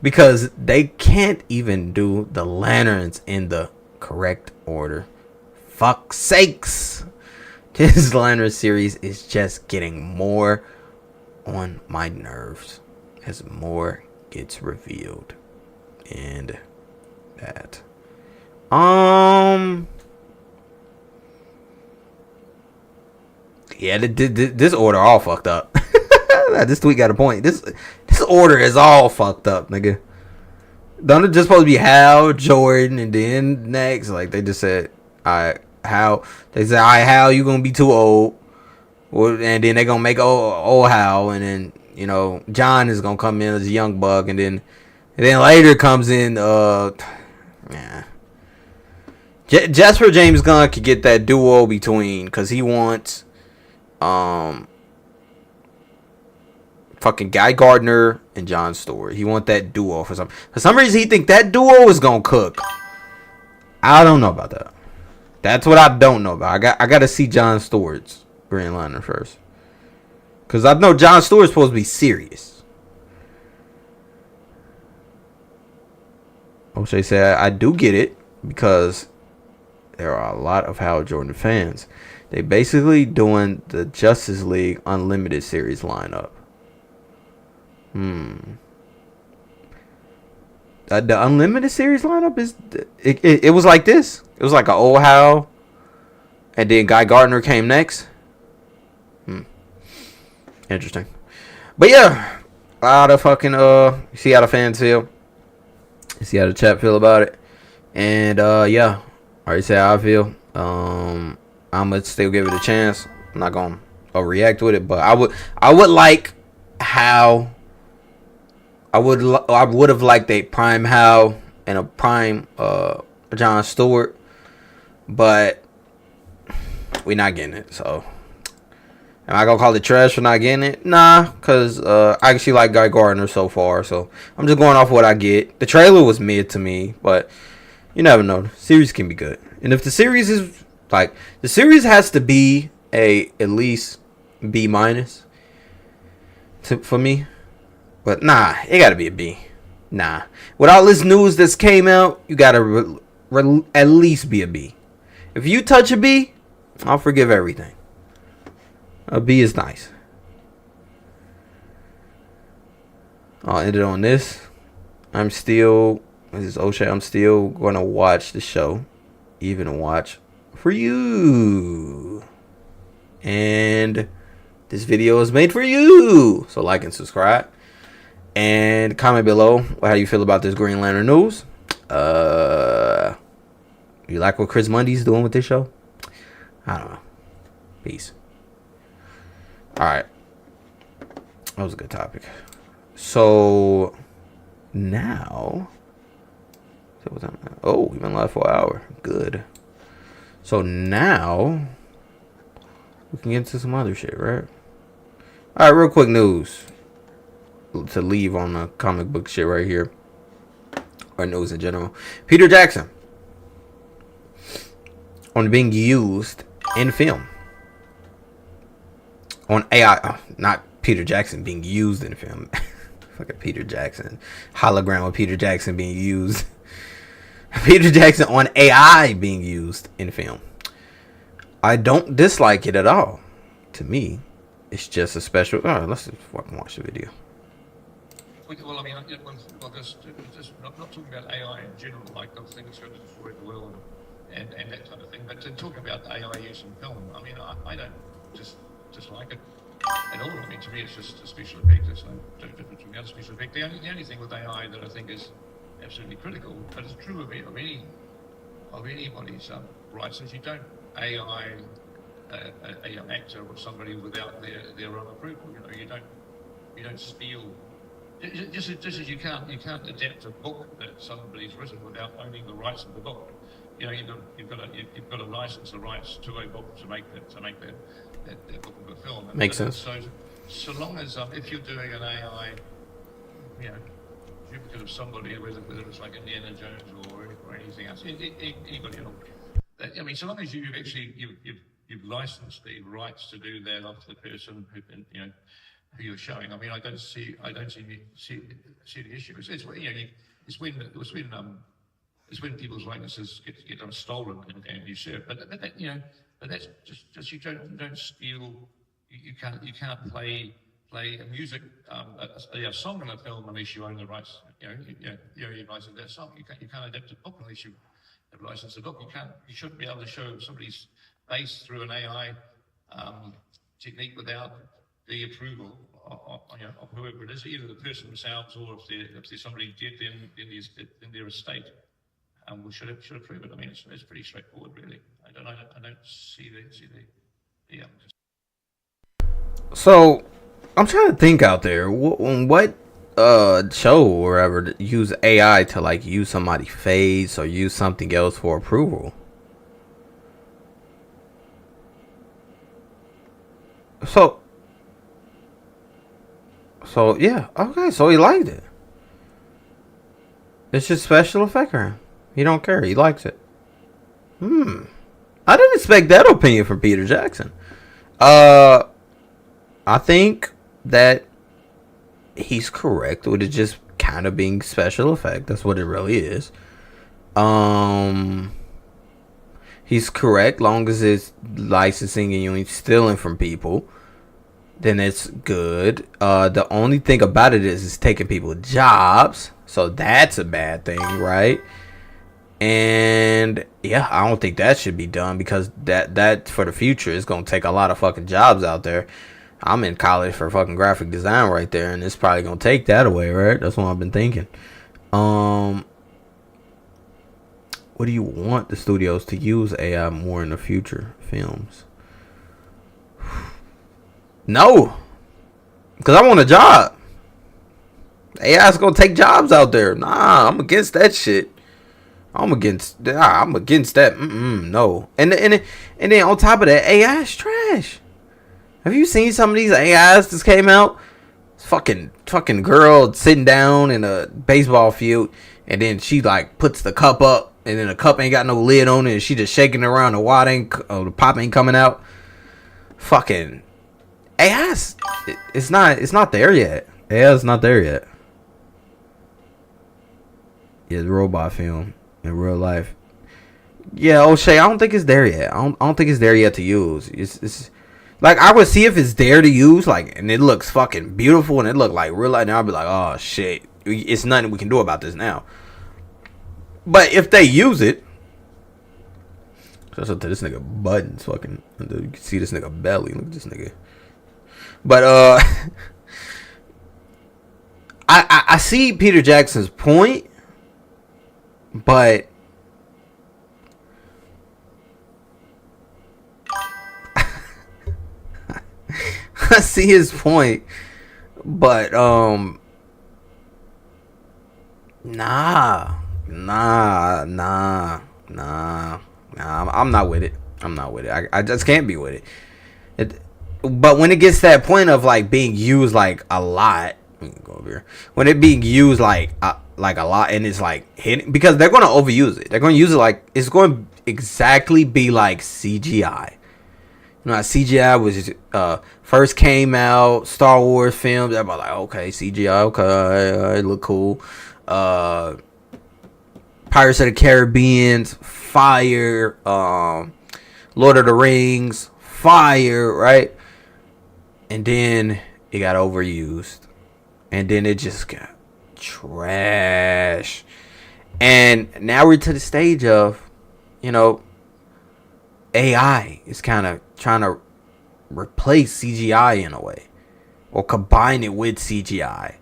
Because they can't even do the lanterns in the correct order. Fuck sakes. This lantern series is just getting more on my nerves as more gets revealed. And that. Yeah, this order all fucked up. This tweet got a point. This order is all fucked up, nigga. Don't it just supposed to be Hal, Jordan, and then next? Like, they just said, alright, Hal. They said, alright, Hal, you gonna be too old. And then they gonna make old Hal, and then, you know, John is gonna come in as a young buck, and then later comes in, yeah. Jasper James Gunn could get that duo between, because he wants fucking Guy Gardner and Jon Stewart. He want that duo for some reason. He think that duo is gonna cook. I don't know about that. That's what I don't know about. I got to see Jon Stewart's Green Lantern first, because I know Jon Stewart's supposed to be serious. O'Shea said I do get it, because there are a lot of Hal Jordan fans. They basically doing the Justice League Unlimited series lineup. The Unlimited series lineup is it was like this. It was like an old Hal, and then Guy Gardner came next. Interesting. But yeah, a lot of fucking you see how the fans feel. You see how the chat feel about it. And yeah, I already said how I feel. I'm gonna still give it a chance. I'm not gonna react with it, but I would like how I would have liked a prime Hal and a prime Jon Stewart, but we're not getting it. So am I gonna call it trash for not getting it? Nah, because I actually like Guy Gardner so far, so I'm just going off what I get. The trailer was mid to me, but you never know. The series can be good, and if the series is like, the series has to be at least B- for me. But nah, it gotta be a B. Nah, with all this news that's came out, you gotta at least be a B. If you touch a B, I'll forgive everything. A B is nice. I'll end it on this. This is O'Shea. I'm still gonna watch the show, even watch for you. And this video is made for you. So like and subscribe. And comment below how you feel about this Green Lantern news. You like what Chris Mundy's doing with this show? I don't know. Peace. Alright. That was a good topic. So now, oh, we've been live for an hour. Good. So now we can get into some other shit, right? Alright, real quick news to leave on the comic book shit right here, or news in general. Peter Jackson on being used in film on AI. Not Peter Jackson being used in film. Fucking Peter Jackson hologram of Peter Jackson being used. Peter Jackson on AI being used in film. I don't dislike it at all. To me, it's just a special. Alright, let's just fucking watch the video. Well, I mean, well, just not talking about AI in general, like the thing that's going to destroy the world and that kind of thing, but talking about AI use in film, I mean, I don't just like it at all. I mean, to me, it's just a special effect. It's no different from the other special effect. The only thing with AI that I think is absolutely critical, but it's true of anybody's rights, is you don't AI an actor or somebody without their own approval. You don't steal. Just as you can't adapt a book that somebody's written without owning the rights of the book. You've got to license the rights to a book to make that book of a film. Makes sense. So long as if you're doing an AI, duplicate of somebody, whether it's like Indiana Jones or anything else, anybody else. I mean, so long as you've licensed the rights to do that of the person who you're showing. I mean, I don't see the issue. It's when people's likenesses get stolen and usurped. But that's just you don't steal. You can't play a music a song in a film unless you own the rights. You license that song. You can't adapt a book unless you have licensed the book. You shouldn't be able to show somebody's face through an AI technique without the approval of whoever it is, either the person themselves or if there's somebody dead in their estate. We should approve it. I mean, it's pretty straightforward, really. I don't see the So, I'm trying to think out there. What show or whatever use AI to like use somebody's face or use something else for approval? So yeah, okay. So he liked it. It's just special effect for him. He don't care. He likes it. I didn't expect that opinion from Peter Jackson. I think that he's correct with it just kind of being special effect. That's what it really is. He's correct. Long as it's licensing and you ain't stealing from people, then it's good. The only thing about it is it's taking people jobs. So that's a bad thing, right? And yeah, I don't think that should be done because that for the future is going to take a lot of fucking jobs out there. I'm in college for fucking graphic design right there, and it's probably going to take that away, right? That's what I've been thinking. What do you want the studios to use AI more in the future films? No, because I want a job. AI's gonna take jobs out there. Nah, I'm against that shit. I'm against that. No. And then on top of that, AI is trash. Have you seen some of these AIs that came out? It's fucking girl sitting down in a baseball field, and then she like puts the cup up, and then the cup ain't got no lid on it, and she just shaking it around. The water the pop ain't coming out. Fucking AI's it's not there yet. AI's not there yet. Yeah, the robot film in real life. Yeah, O'Shea, I don't think it's there yet. I don't think it's there yet to use. It's like I would see if it's there to use, like, and it looks fucking beautiful and it look like real life, and I'll be like, oh shit, it's nothing we can do about this now. But if they use it, just up to this nigga buttons, fucking, you can see this nigga belly. Look at this nigga. But I see Peter Jackson's point, but I see his point, but nah. I'm not with it. I just can't be with it. But when it gets to that point of like being used like a lot, go over here. When it being used like a lot, and it's like hitting, because they're gonna overuse it. They're gonna use it like it's going to exactly be like CGI. You know, how CGI was first came out, Star Wars films. Everybody like, okay, CGI, okay, it look cool. Pirates of the Caribbean, fire. Lord of the Rings, fire, right? And then it got overused, and then it just got trash. And now we're to the stage of, you know, AI is kind of trying to replace CGI in a way, or combine it with CGI.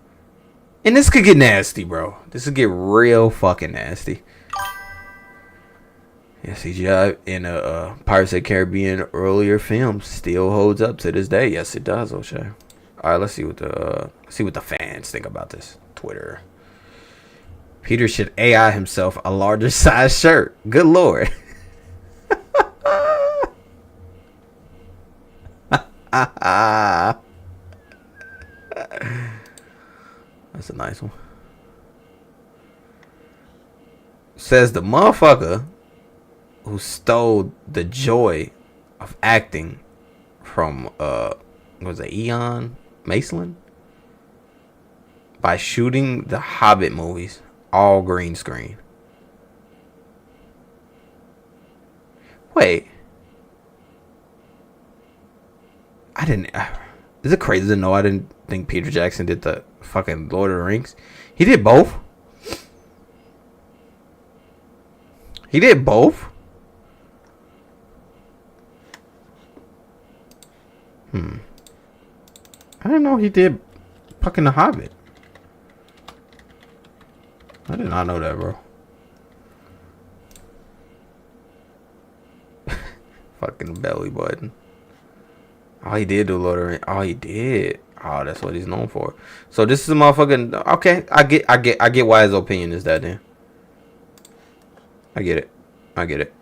And this could get nasty, bro. This could get real fucking nasty. Yeah, CGI in a Pirates of the Caribbean earlier films still holds up to this day. Yes, it does, O'Shea. All right, let's see what the fans think about this. Twitter. Peter should AI himself a larger size shirt. Good lord. That's a nice one. Says the motherfucker who stole the joy of acting from was it Ian Maceland by shooting the Hobbit movies all green screen. Wait, I didn't. Is it crazy to know I didn't think Peter Jackson did the fucking Lord of the Rings? He did both. He did both. I didn't know he did fucking The Hobbit. I did not know that, bro. Fucking belly button. Oh, he did do Lord of the Rings. Oh, he did. Oh, that's what he's known for. So this is a motherfucking. Okay, I get why his opinion is that then. I get it.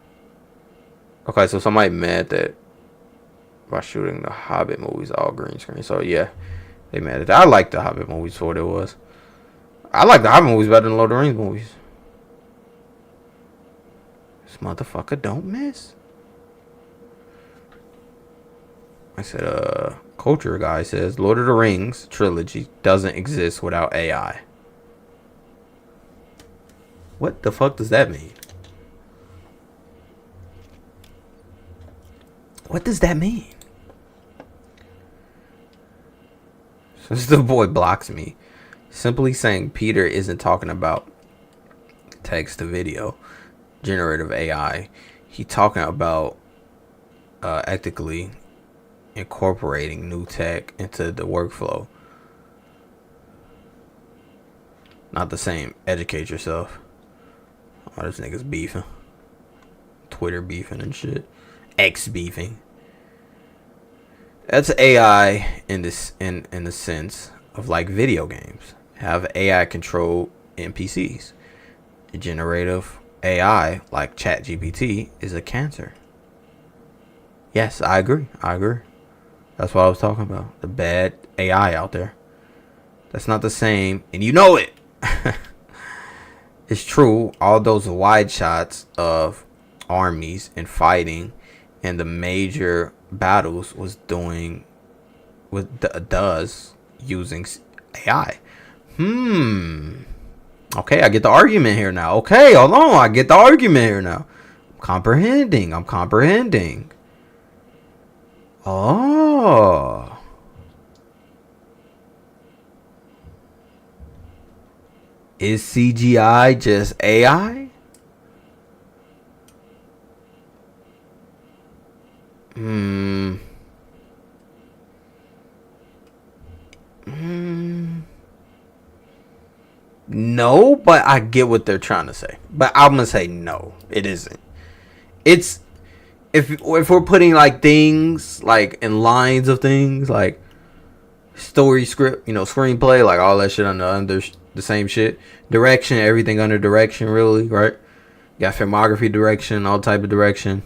Okay, so somebody mad that by shooting the Hobbit movies all green screen. So yeah, they mad at that. I like the Hobbit movies for what it was. I like the Hobbit movies better than Lord of the Rings movies. This motherfucker don't miss. I said, culture guy says Lord of the Rings trilogy doesn't exist without AI. What the fuck does that mean? What does that mean? Since the boy blocks me, simply saying Peter isn't talking about text to video, generative AI. He talking about ethically incorporating new tech into the workflow. Not the same. Educate yourself. Oh, this nigga's beefing. Twitter beefing and shit. X beefing. That's AI in this in the sense of like video games. Have AI control NPCs. Generative AI like ChatGPT is a cancer. Yes, I agree. That's what I was talking about. The bad AI out there. That's not the same, and you know it. It's true. All those wide shots of armies and fighting and the major battles was doing does using AI. Okay, I get the argument here now. Okay, hold on. I get the argument here now. I'm comprehending. Oh. Is CGI just AI? No, but I get what they're trying to say. But I'm gonna say no, it isn't. It's if we're putting like things like in lines of things like story script, screenplay, like all that shit under the same shit. Direction, everything under direction, really, right? You got filmography direction, all type of direction.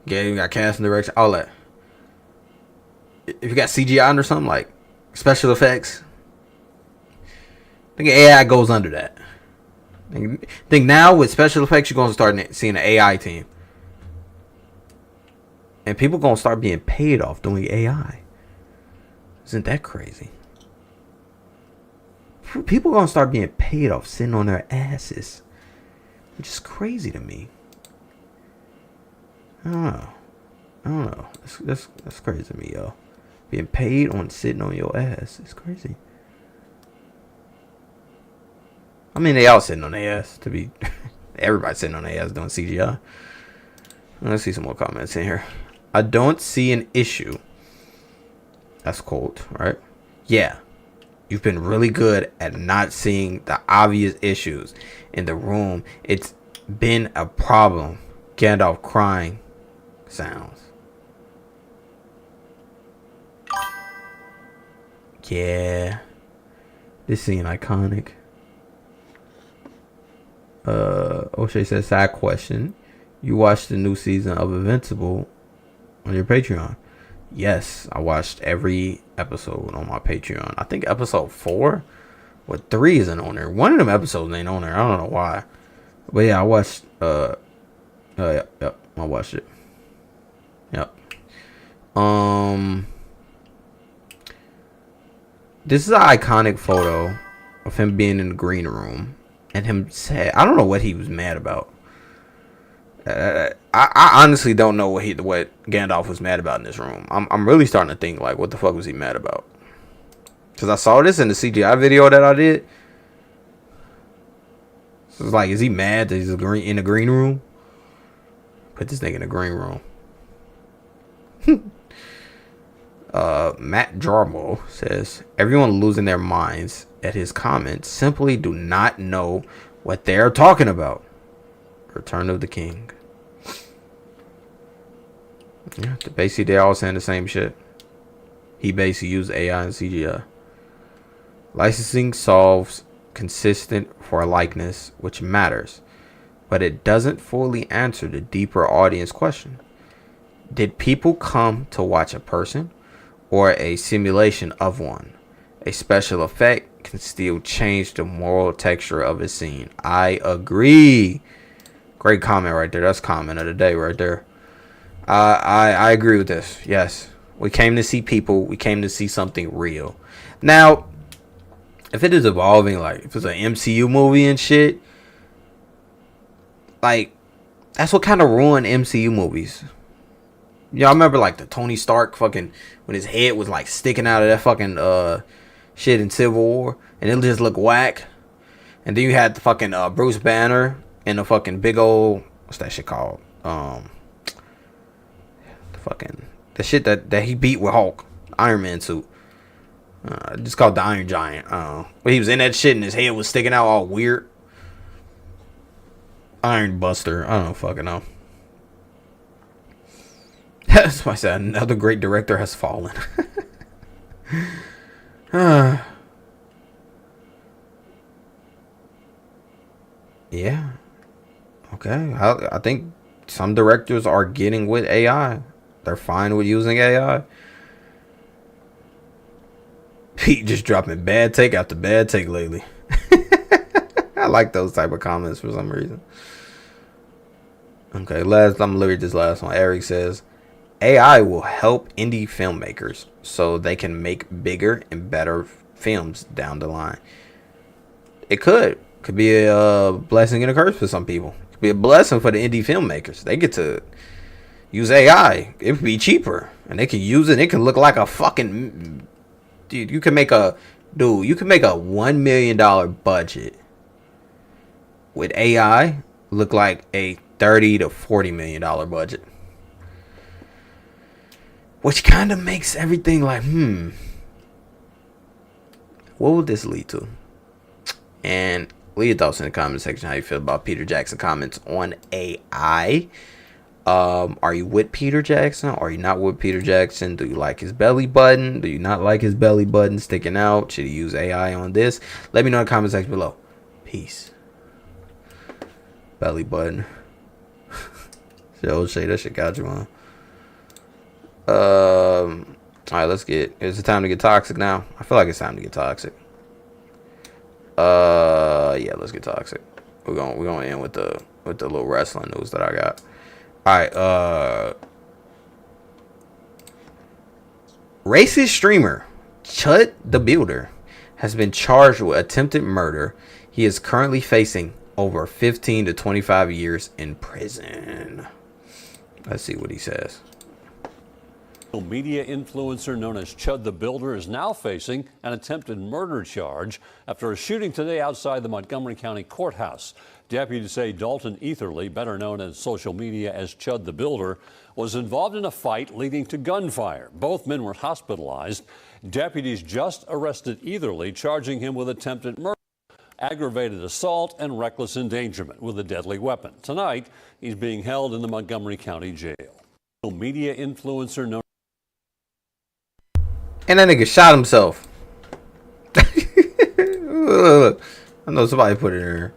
Yeah, you got casting direction, all that. If you got CGI under something like special effects, I think AI goes under that. I think now with special effects, you're going to start seeing an AI team. And people going to start being paid off doing AI. Isn't that crazy? People going to start being paid off sitting on their asses. Which is crazy to me. I don't know. That's crazy to me, yo. Being paid on sitting on your ass. It's crazy. I mean, they all sitting on their ass. To be, everybody sitting on their ass doing CGI. Let's see some more comments in here. I don't see an issue. That's cold, right? Yeah. You've been really good at not seeing the obvious issues in the room. It's been a problem. Gandalf crying sounds. Yeah. This scene iconic. O'Shea says, side question. You watched the new season of Invincible on your Patreon? Yes, I watched every episode on my Patreon. I think episode 4 or 3 isn't on there. One of them episodes ain't on there. I don't know why. But yeah, I watched yep, I watched it. Yep. This is an iconic photo of him being in the green room and him say, I don't know what he was mad about. I honestly don't know what Gandalf was mad about in this room. I'm really starting to think, like, what the fuck was he mad about? Because I saw this in the CGI video that I did. So it's like, is he mad that he's in the green room? Put this nigga in the green room. Matt Jarmo says, everyone losing their minds at his comments simply do not know what they're talking about. Return of the King. Yeah, basically they're all saying the same shit. He basically used AI and CGI. Licensing solves consistent for likeness, which matters, but it doesn't fully answer the deeper audience question. Did people come to watch a person or a simulation of one? A special effect can still change the moral texture of a scene. I agree. Great comment right there. That's comment of the day right there. I agree with this. Yes. We came to see people. We came to see something real. Now, if it is evolving, like if it's an MCU movie and shit, like that's what kind of ruined MCU movies. Yeah, I remember like the Tony Stark fucking when his head was like sticking out of that fucking shit in Civil War, and it just looked whack. And then you had the fucking Bruce Banner and the fucking big old, what's that shit called? The shit that he beat with Hulk, Iron Man suit. Just called the Iron Giant. But he was in that shit and his head was sticking out all weird. Iron Buster. I don't fucking know. That's why I said another great director has fallen. Yeah. Okay. I think some directors are getting with AI. They're fine with using AI. Pete just dropping bad take after bad take lately. I like those type of comments for some reason. Okay, I'm gonna read this last one. Eric says, AI will help indie filmmakers so they can make bigger and better films down the line. It could be a blessing and a curse for some people. It could be a blessing for the indie filmmakers. They get to use AI. It would be cheaper, and they can use it. It can look like a fucking dude. You can make a $1 million budget with AI look like a $30 to $40 million budget, which kind of makes everything like, what would this lead to? And leave your thoughts in the comment section how you feel about Peter Jackson comments on AI. Are you with Peter Jackson? Are you not with Peter Jackson? Do you like his belly button? Do you not like his belly button sticking out? Should he use AI on this? Let me know in the comment section below. Peace. Belly button. Shit, that shit got you on. Alright, let's get. Is it time to get toxic now? I feel like it's time to get toxic. Yeah, let's get toxic. We're gonna end with the little wrestling news that I got. Alright, racist streamer Chud the Builder has been charged with attempted murder. He is currently facing over 15 to 25 years in prison. Let's see what he says. Media influencer known as Chud the Builder is now facing an attempted murder charge after a shooting today outside the Montgomery County Courthouse. Deputies say Dalton Etherly, better known as social media as Chud the Builder, was involved in a fight leading to gunfire. Both men were hospitalized. Deputies just arrested Etherly, charging him with attempted murder, aggravated assault, and reckless endangerment with a deadly weapon. Tonight, he's being held in the Montgomery County Jail. Media influencer known. And that nigga shot himself. Look, I know somebody put it in here.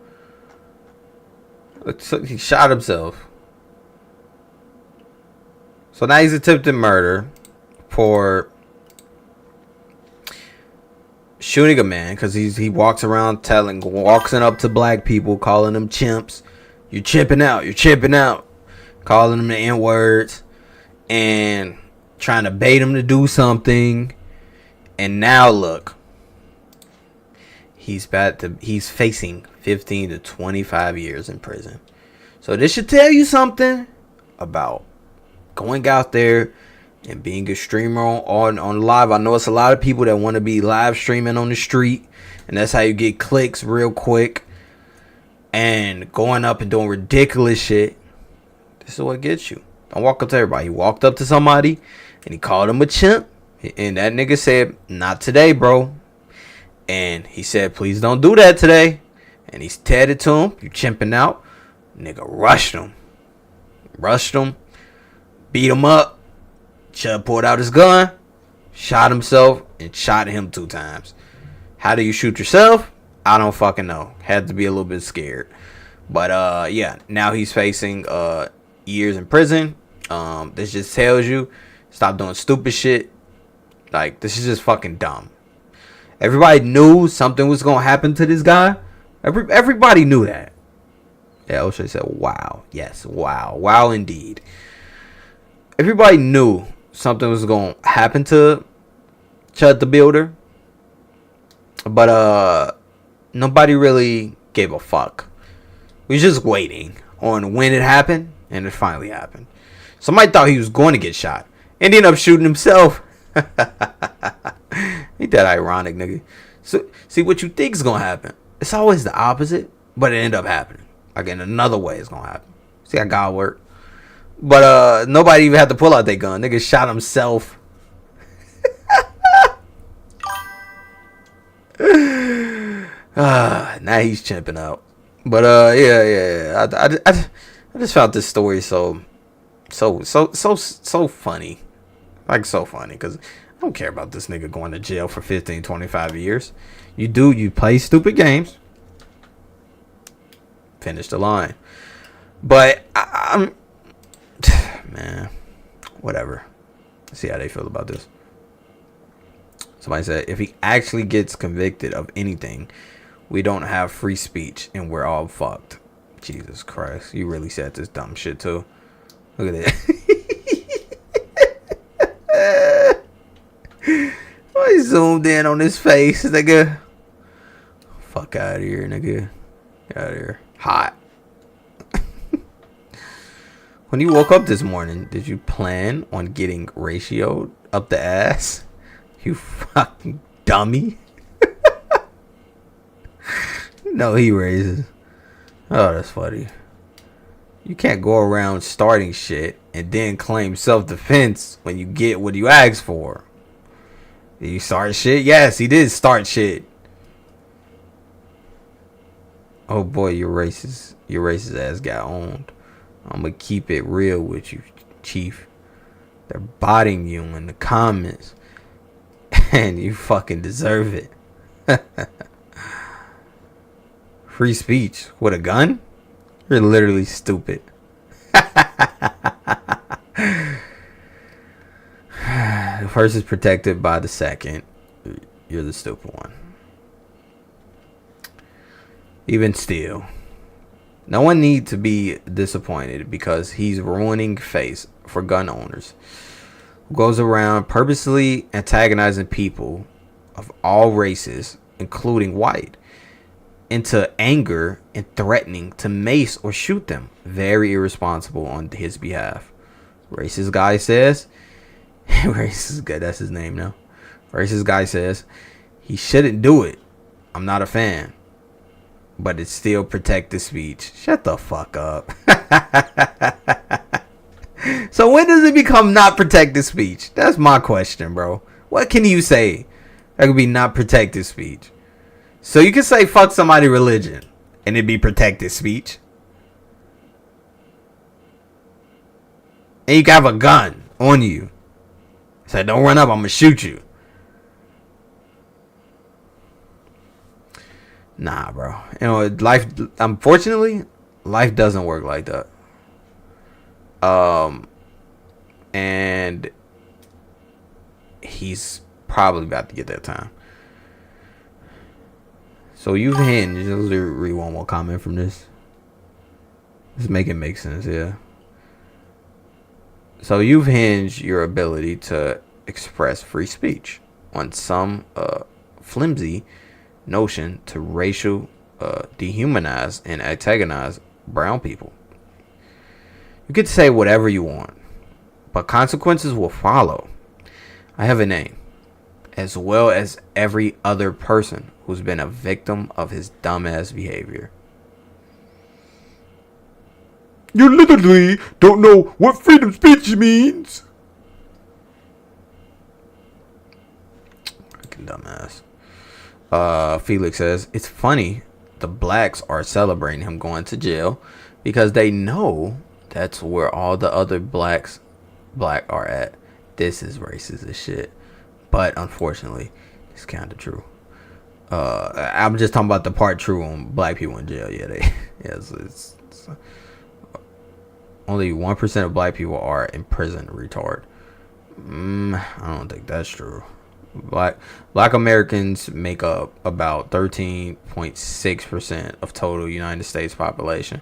So he shot himself. So now he's attempted murder for shooting a man because he walks around walking up to black people, calling them chimps. You're chimping out. You're chimping out. Calling them the N-words and trying to bait him to do something. And now look, he's facing 15 to 25 years in prison. So this should tell you something about going out there and being a streamer on live. I know it's a lot of people that want to be live streaming on the street, and that's how you get clicks real quick. And going up and doing ridiculous shit. This is what gets you. Don't walk up to everybody. He walked up to somebody and he called him a chimp. And that nigga said, not today, bro. And he said, please don't do that today. And he's tethered to him. You chimping out. Nigga rushed him. Beat him up. Chud pulled out his gun. Shot himself. And shot him 2 times. How do you shoot yourself? I don't fucking know. Had to be a little bit scared. But yeah. Now he's facing years in prison. This just tells you, stop doing stupid shit. Like, this is just fucking dumb. Everybody knew something was gonna happen to this guy. Everybody knew that. Yeah, O'Shea said, wow. Yes, wow. Wow, indeed. Everybody knew something was gonna happen to Chud the Builder. But, nobody really gave a fuck. We was just waiting on when it happened, and it finally happened. Somebody thought he was going to get shot, and he ended up shooting himself. Ain't that ironic, nigga? So, see, what you think is gonna happen, it's always the opposite, but it end up happening. Like, in another way, it's gonna happen. See how God work? But nobody even had to pull out their gun. Nigga shot himself. Now he's chimping out. But yeah. I just found this story so funny. Like, so funny, because I don't care about this nigga going to jail for 15, 25 years. You play stupid games. Finish the line. But I'm man, whatever. Let's see how they feel about this. Somebody said, if he actually gets convicted of anything, we don't have free speech and we're all fucked. Jesus Christ. You really said this dumb shit too. Look at that. I zoomed in on his face, nigga. Fuck out of here, nigga. Get out of here. Hot. When you woke up this morning, did you plan on getting ratioed up the ass? You fucking dummy. No, he raises. Oh, that's funny. You can't go around starting shit and then claim self-defense when you get what you asked for. Did you start shit? Yes, he did start shit. Oh boy, your racist ass got owned. I'm gonna keep it real with you, Chief. They're botting you in the comments. And you fucking deserve it. Free speech with a gun? You're literally stupid. The first is protected by the second. You're the stupid one. Even still, no one needs to be disappointed because he's ruining face for gun owners who goes around purposely antagonizing people of all races, including white, into anger and threatening to mace or shoot them. Very irresponsible on his behalf. Racist guy says Racist guy, that's his name now. Racist guy says he shouldn't do it. I'm not a fan, but it still protected speech. Shut the fuck up. So when does it become not protected speech? That's my question, bro. What can you say that could be not protected speech? So you can say fuck somebody's religion and it be protected speech. And you can have a gun on you. Say, don't run up, I'm gonna shoot you. Nah, bro. You know, life, unfortunately, life doesn't work like that. And he's probably about to get that time. So you've hinged. Let's read one more comment from this. Let's make it make sense, yeah. So you've hinged your ability to express free speech on some flimsy notion to racial dehumanize and antagonize brown people. You could say whatever you want, but consequences will follow. I have a name, as well as every other person who's been a victim of his dumbass behavior. You literally don't know what freedom of speech means. Fucking dumbass. Felix says, it's funny the blacks are celebrating him going to jail because they know that's where all the other black are at. This is racist as shit. But unfortunately, it's kind of true. I'm just talking about the part true on black people in jail. Yeah, it's only 1% of black people are in prison. Retard. I don't think that's true. Black Americans make up about 13.6% of total United States population,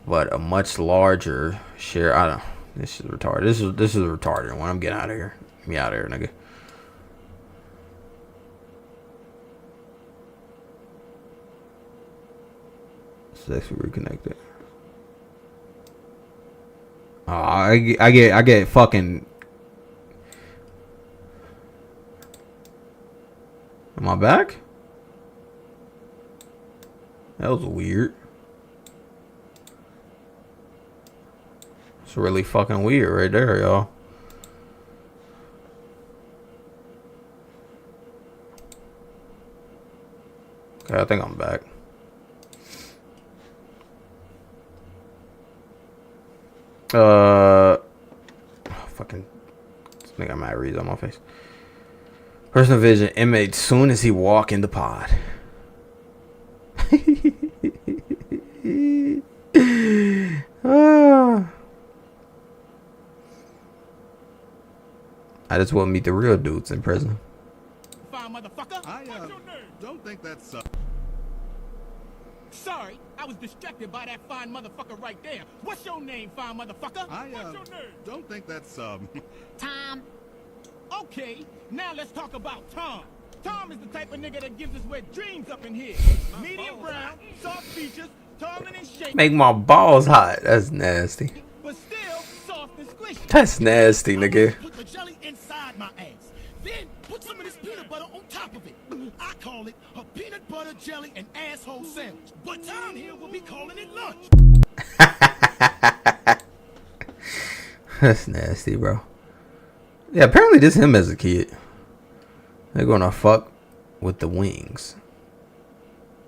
but a much larger share. I don't. This is retarded. This is retarded. When I'm getting out of here, get me out of here, nigga. Let's reconnect it. I get fucking. Am I back? That was weird. It's really fucking weird right there, y'all. Okay, I think I'm back. Fucking. This nigga might read on my face. Personal vision inmate soon as he walk in the pod. I just want to meet the real dudes in prison. Fine motherfucker. I don't think that's Sorry, I was distracted by that fine motherfucker right there. What's your name, fine motherfucker? What's your name? Don't think that's Tom. Okay, now let's talk about Tom. Tom is the type of nigga that gives us wet dreams up in here. Medium brown, soft features, tall and in shape. Make my balls hot. That's nasty. But still soft and squishy. That's nasty, nigga. Put the jelly inside my ass. Then put some of this peanut butter on top of it. I call it a peanut butter jelly and asshole sandwich. But Tom here will be calling it lunch. That's nasty, bro. Yeah, apparently this him as a kid. They're gonna fuck with the wings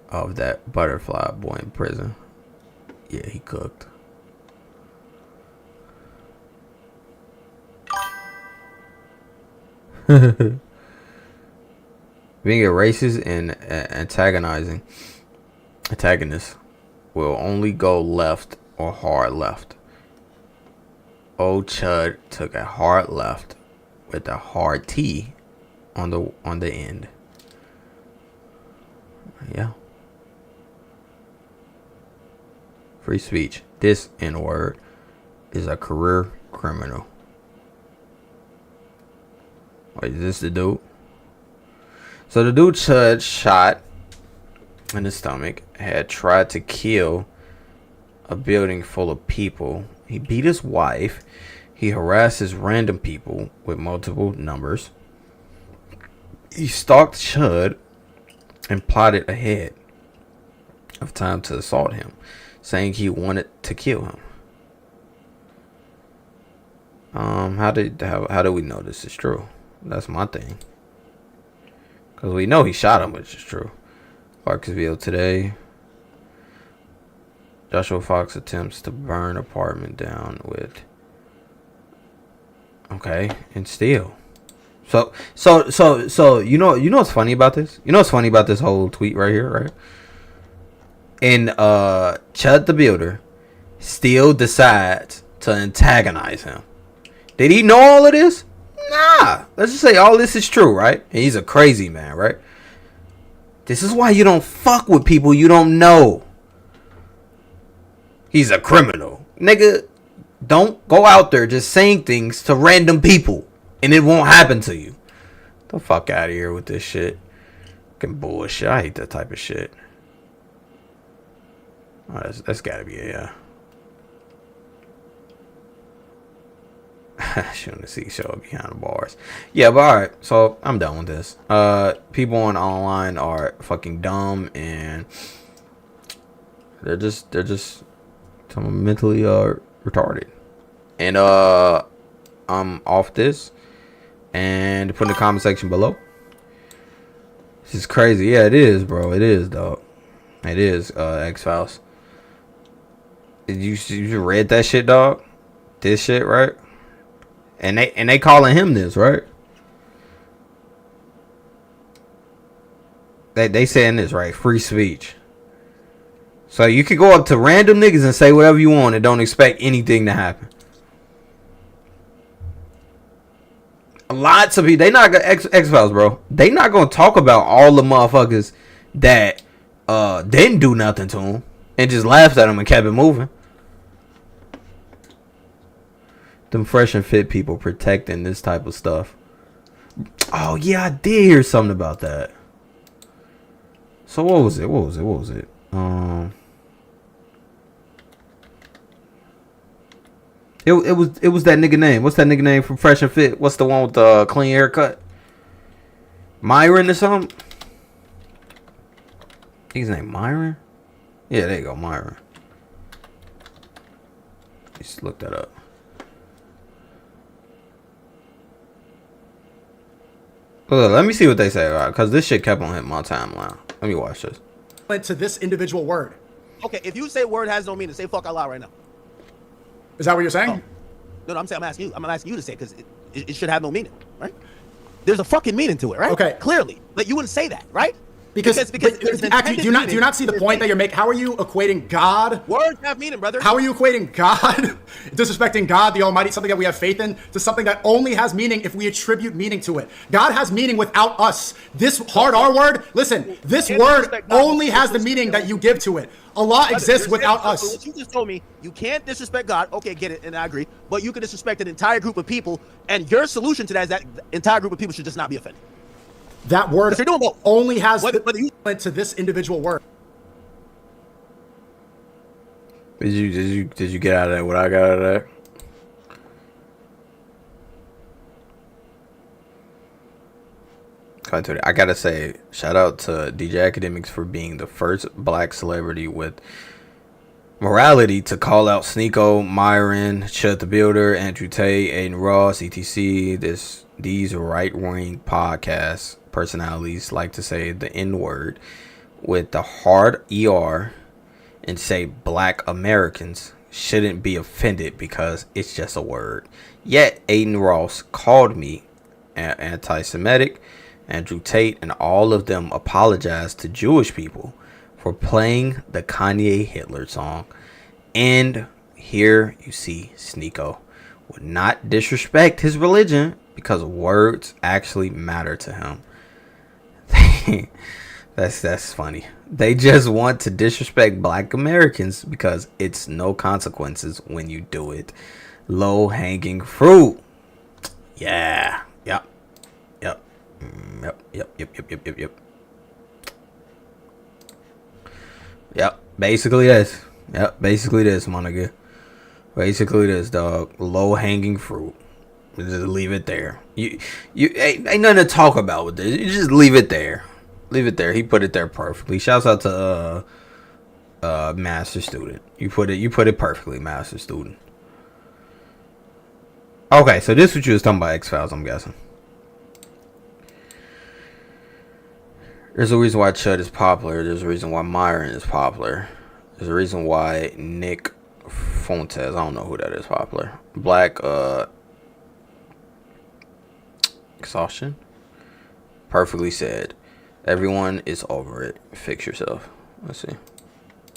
of that butterfly boy in prison. Yeah, he cooked. Being a racist and antagonist will only go left or hard left. Old Chud took a hard left with a hard T on the end. Yeah. Free speech. This N-word is a career criminal. Wait, is this the dude? So the dude Chud shot in the stomach had tried to kill a building full of people. He beat his wife. He harasses random people with multiple numbers. He stalked Chud and plotted ahead of time to assault him, saying he wanted to kill him. How do we know this is true? That's my thing. Because we know he shot him, which is true. Clarksville today. Joshua Fox attempts to burn apartment down with. Okay, and steal. So you know what's funny about this? You know what's funny about this whole tweet right here, right? And Chud the Builder still decides to antagonize him. Did he know all of this? Nah. Let's just say all this is true, right? And he's a crazy man, right? This is why you don't fuck with people you don't know. He's a criminal. Nigga, don't go out there just saying things to random people and it won't happen to you. The fuck out of here with this shit. Fucking bullshit. I hate that type of shit. Oh, that's gotta be a shooting the seashell behind the bars. Yeah, but alright, so I'm done with this. People on online are fucking dumb and they're just some mentally retarded. And I'm off this and put in the comment section below. This is crazy. Yeah, it is, bro. It is, dog. It is, X-Files. Did you read that shit, dog? This shit, right? And they calling him this, right? They saying this, right? Free speech. So you can go up to random niggas and say whatever you want and don't expect anything to happen. Lots of people, they not gonna X-Files, bro. They not gonna talk about all the motherfuckers that didn't do nothing to him and just laughed at him and kept it moving. Them fresh and fit people protecting this type of stuff. Oh yeah, I did hear something about that. So what was it? It was that nigga name. What's that nigga name from Fresh and Fit? What's the one with the clean haircut? Myron or something? I think his name Myron? Yeah, there you go, Myron. Just look that up. Look, let me see what they say, because this shit kept on hitting my timeline. Let me watch this. To this individual word. Okay, if you say word has no meaning, say fuck Allah right now. Is that what you're saying? Oh. No, I'm asking you. I'm asking you to say it because it should have no meaning, right? There's a fucking meaning to it, right? Okay. Clearly, but you wouldn't say that, right? Because there's do you not see the point that you're making? How are you equating God? Words have meaning, brother. How are you equating God, disrespecting God, the Almighty, something that we have faith in, to something that only has meaning if we attribute meaning to it? God has meaning without us. This hard R word, listen, this word only has the meaning that you give to it. Allah exists without us. What you just told me, you can't disrespect God. Okay, get it, and I agree. But you can disrespect an entire group of people, and your solution to that is that the entire group of people should just not be offended. That word only has to this individual word. Did you get out of that? What I got out of that? I gotta say, shout out to DJ Academics for being the first black celebrity with morality to call out Sneeko, Myron, Chud the Builder, Andrew Tate, Aiden Ross, etc. These right-wing podcast personalities like to say the N-word with the hard ER and say black Americans shouldn't be offended because it's just a word. Yet Aiden Ross called me anti-Semitic. Andrew Tate and all of them apologized to Jewish people for playing the Kanye Hitler song. And here you see Sneeko would not disrespect his religion because words actually matter to him. That's funny. They just want to disrespect black Americans because it's no consequences when you do it. Low hanging fruit. Yeah. Yep. Yep. Basically this. Yep. Basically this, my nigga. Basically, this dog, low hanging fruit. Just leave it there. You ain't nothing to talk about with this. You just leave it there. Leave it there. He put it there perfectly. Shouts out to master student. You put it perfectly, master student. Okay, so this is what you was talking about, X-Files, I'm guessing. There's a reason why Chud is popular. There's a reason why Myron is popular. There's a reason why Nick Fontes, I don't know who that is, popular. Black Exhaustion. Perfectly said. Everyone is over it. Fix yourself. Let's see.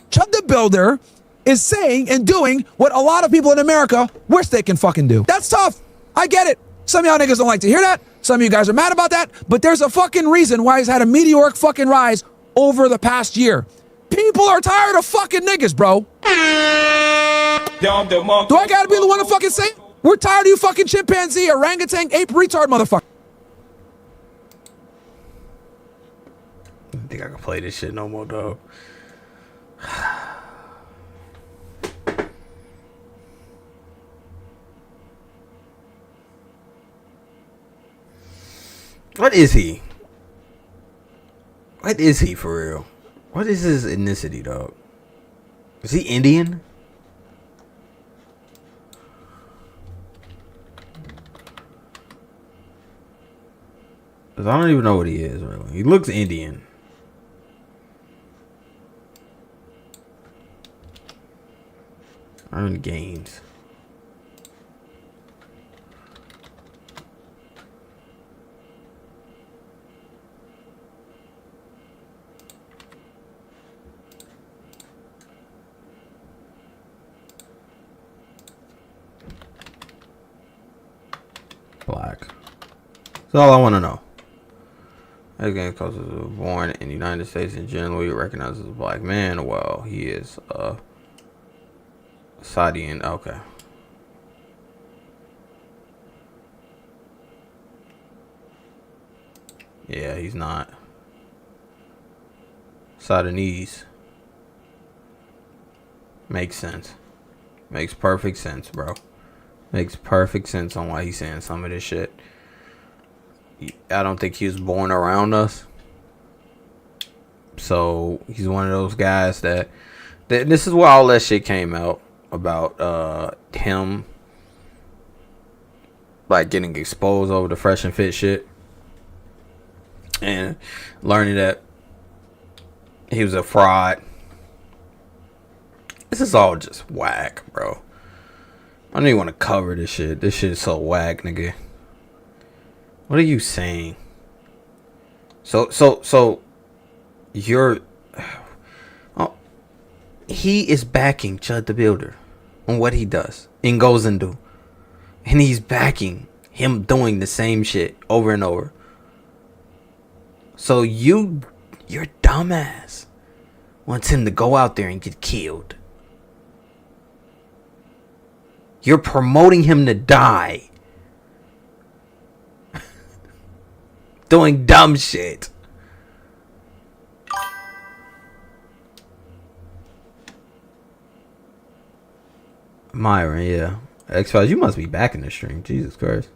Chud the Builder is saying and doing what a lot of people in America wish they can fucking do. That's tough. I get it. Some of y'all niggas don't like to hear that. Some of you guys are mad about that. But there's a fucking reason why he's had a meteoric fucking rise over the past year. People are tired of fucking niggas, bro. Do I gotta be the one to fucking say it? We're tired of you fucking chimpanzee, orangutan, ape, retard, motherfucker. I don't think I can play this shit no more, dog. What is he? What is he for real? What is his ethnicity, dog? Is he Indian? Cause I don't even know what he is, really. He looks Indian. Earn gains. Black. That's all I want to know. This game was born in the United States and generally recognized as a black man. Well, he is Saudian. Okay. Yeah, he's not. Sudanese. Makes sense. Makes perfect sense, bro. Makes perfect sense on why he's saying some of this shit. I don't think he was born around us. So he's one of those guys that this is where all that shit came out about him like getting exposed over the fresh and fit shit and learning that he was a fraud. This is all just whack, bro. I don't even want to cover this shit. This shit is so whack, nigga. What are you saying? So you're he is backing Chud the Builder on what he does and goes and do. And he's backing him doing the same shit over and over. So your dumbass wants him to go out there and get killed. You're promoting him to die. Doing dumb shit. Myron, yeah. X-Files, you must be back in the stream. Jesus Christ.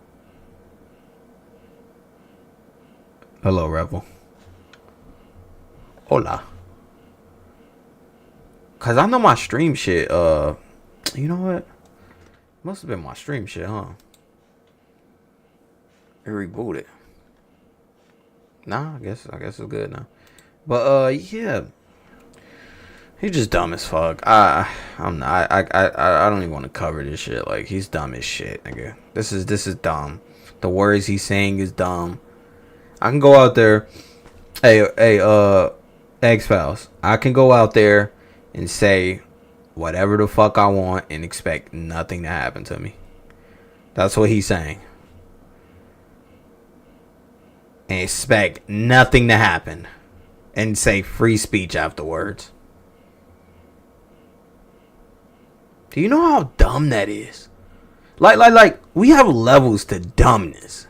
Hello, Rebel. Hola. Cause I know my stream shit, you know what? Must have been my stream shit, huh? It rebooted. Nah, I guess it's good now. But yeah. He's just dumb as fuck. I don't even want to cover this shit. Like, he's dumb as shit, nigga. This is dumb. The words he's saying is dumb. I can go out there. Hey, X-Files. I can go out there and say whatever the fuck I want and expect nothing to happen to me. That's what he's saying. And expect nothing to happen. And say free speech afterwards. Do you know how dumb that is? Like, we have levels to dumbness.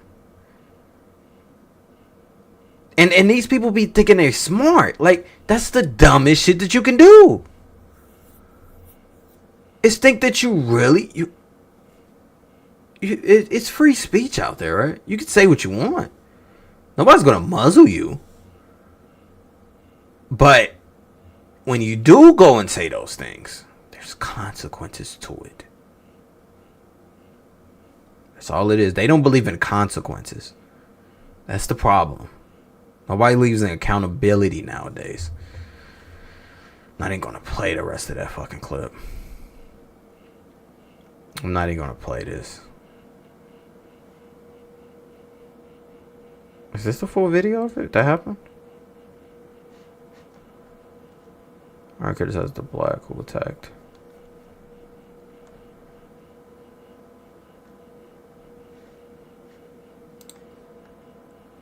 And these people be thinking they're smart. Like, that's the dumbest shit that you can do. is think that you really it's free speech out there, right? You can say what you want. Nobody's gonna muzzle you. But when you do go and say those things, there's consequences to it. That's all it is. They don't believe in consequences. That's the problem. Nobody believes in accountability nowadays. I'm not even gonna play the rest of that fucking clip. I'm not even gonna play this. Is this the full video of it that happened? I criticize the black who attacked.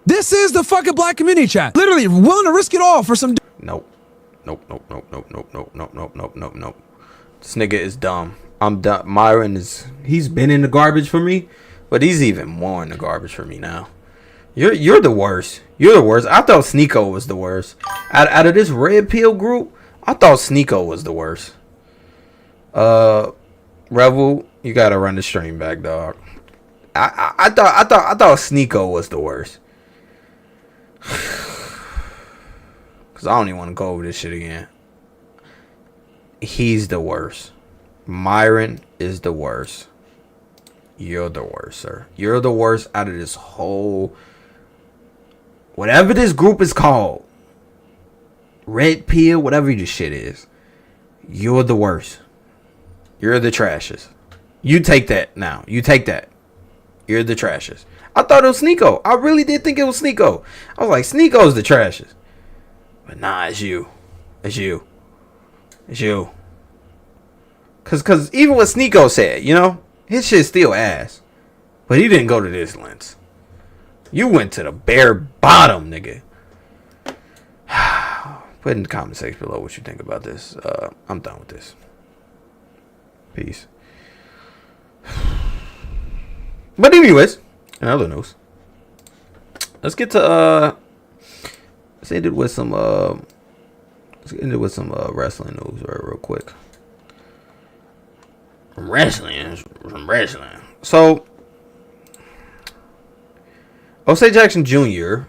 This is the fucking black community chat. Literally willing to risk it all for some. Nope. Nope. This nigga is dumb. I'm done. Myron he's been in the garbage for me, but he's even more in the garbage for me now. You're the worst. You're the worst. I thought Sneeko was the worst. Out of this red pill group, I thought Sneeko was the worst. Revel, you gotta run the stream back, dog. I thought Sneeko was the worst. Cause I don't even want to go over this shit again. He's the worst. Myron is the worst. You're the worst, sir. You're the worst out of this whole, whatever this group is called, red pill, whatever this shit is. You're the worst. You're the trashes. You take that now. You take that. You're the trashes. I thought it was Sneeko. I really did think it was Sneeko. I was like, Sneeko's the trashes. But nah, it's you. It's you. It's you. Cause even what Sneeko said, you know, his shit's still ass. But he didn't go to this length. You went to the bare bottom, nigga. Put in the comment section below what you think about this. I'm done with this. Peace. But anyways, in other news, let's get to let's end it with some wrestling news real quick. Wrestling. So Osei Jackson Jr.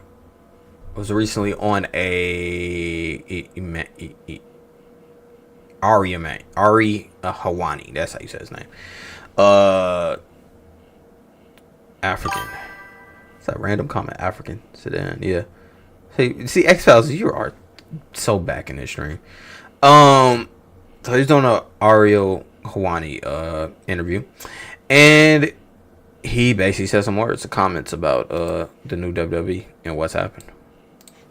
was recently on Ari Hawani. That's how you say his name. African. Is that random comment? African. Sit down. Yeah. Hey, see, X-Files, you are so back in this stream. So he's doing a Ariel Hawani interview, and he basically said some words, some comments about the new WWE and what's happened.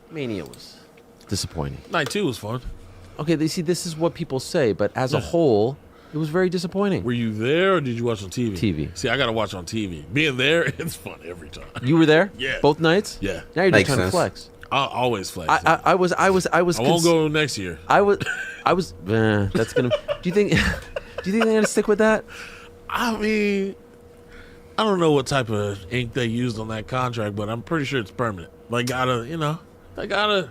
Mania was disappointing. Night 2 was fun. Okay, they see this is what people say, but as a whole, it was very disappointing. Were you there or did you watch on TV? TV. See, I gotta watch on TV. Being there, it's fun every time. You were there? Yeah. Both nights? Yeah. Now you're just trying to flex. I'll always flex. I was. I won't go next year. I was. That's gonna. Do you think? Do you think they're gonna stick with that? I mean, I don't know what type of ink they used on that contract, but I'm pretty sure it's permanent. They gotta.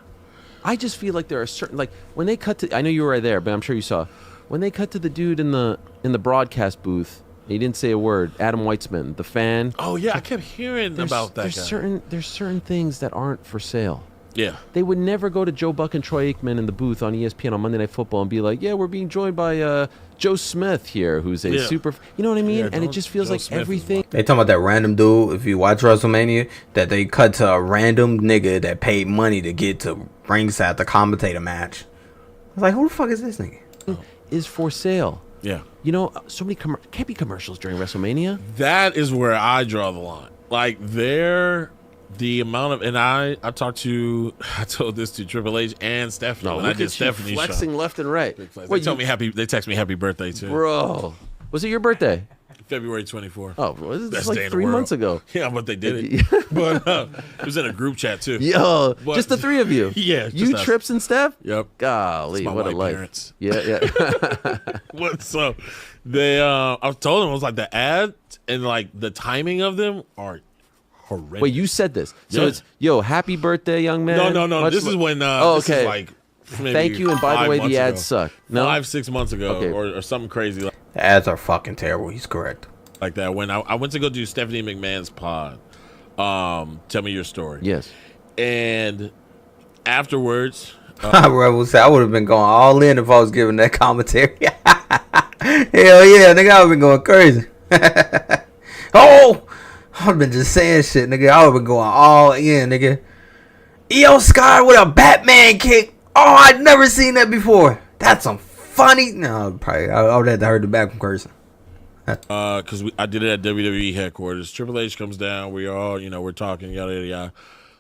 I just feel like there are certain, like when they cut to. I know you were right there, but I'm sure you saw when they cut to the dude in the broadcast booth. He didn't say a word. Adam Weitzman, the fan. Oh yeah, I kept hearing about that guy. There's certain things that aren't for sale. Yeah. They would never go to Joe Buck and Troy Aikman in the booth on ESPN on Monday Night Football and be like, yeah, we're being joined by Joe Smith here, who's a super... You know what I mean? Yeah, and it just feels Joe like Smith everything... They talking about that random dude, if you watch WrestleMania, that they cut to a random nigga that paid money to get to ringside to commentate a match. I was like, who the fuck is this nigga? Is for sale. Yeah. You know, so many... can't be commercials during WrestleMania. That is where I draw the line. Like, the amount of, and I told this to Triple H and Stephanie when I did Stephanie's flexing show. Left and right. They text me happy birthday too. Bro, was it your birthday? February 24th. Oh, this is Best like day in 3 the months ago. Yeah, but they did it. But it was in a group chat too. Yo, but, just the three of you. Yeah, you, Trips, and Steph. Yep. Golly, what a life. Parents. Yeah. So they, I told them, I was like, the ads and like the timing of them are horrendous. Wait, you said this. So it's, yo, happy birthday, young man. No. This is when, this is like, maybe thank you, and by the way, the ads ago. suck. No? 5-6 months ago, Okay. or something crazy. The ads are fucking terrible. He's correct. Like that. When I went to go do Stephanie McMahon's pod, Tell Me Your Story. Yes. And afterwards, I would have been going all in if I was giving that commentary. Hell yeah, nigga, I would have been going crazy. Oh, I would have been just saying shit, nigga. I would have been going all in, nigga. Io Sky with a Batman kick. Oh, I'd never seen that before. That's some funny. No, probably I would have to heard the back from cursing. Because I did it at WWE headquarters. Triple H comes down. We all, we're talking, yada yada yada.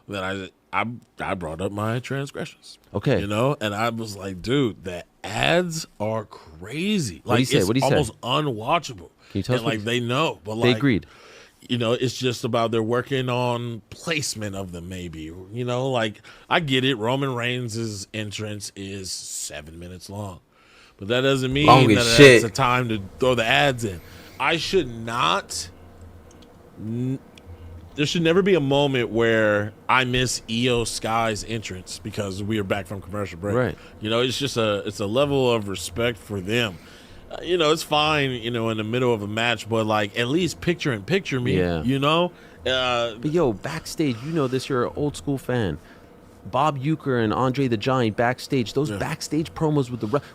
Then I brought up my transgressions. Okay. And I was like, dude, the ads are crazy. Like, it's almost unwatchable. Can you tell us? Like, they know, but they agreed. It's just about they're working on placement of them, maybe. Like, I get it. Roman Reigns' entrance is 7 minutes long, but that doesn't mean that it's a time to throw the ads in. I should not. There should never be a moment where I miss Io Sky's entrance because we are back from commercial break. Right. It's just a level of respect for them. It's fine, in the middle of a match, but like at least picture in picture me. Yeah. But yo, backstage, this, you're an old school fan. Bob Uecker and Andre the Giant backstage. Those backstage promos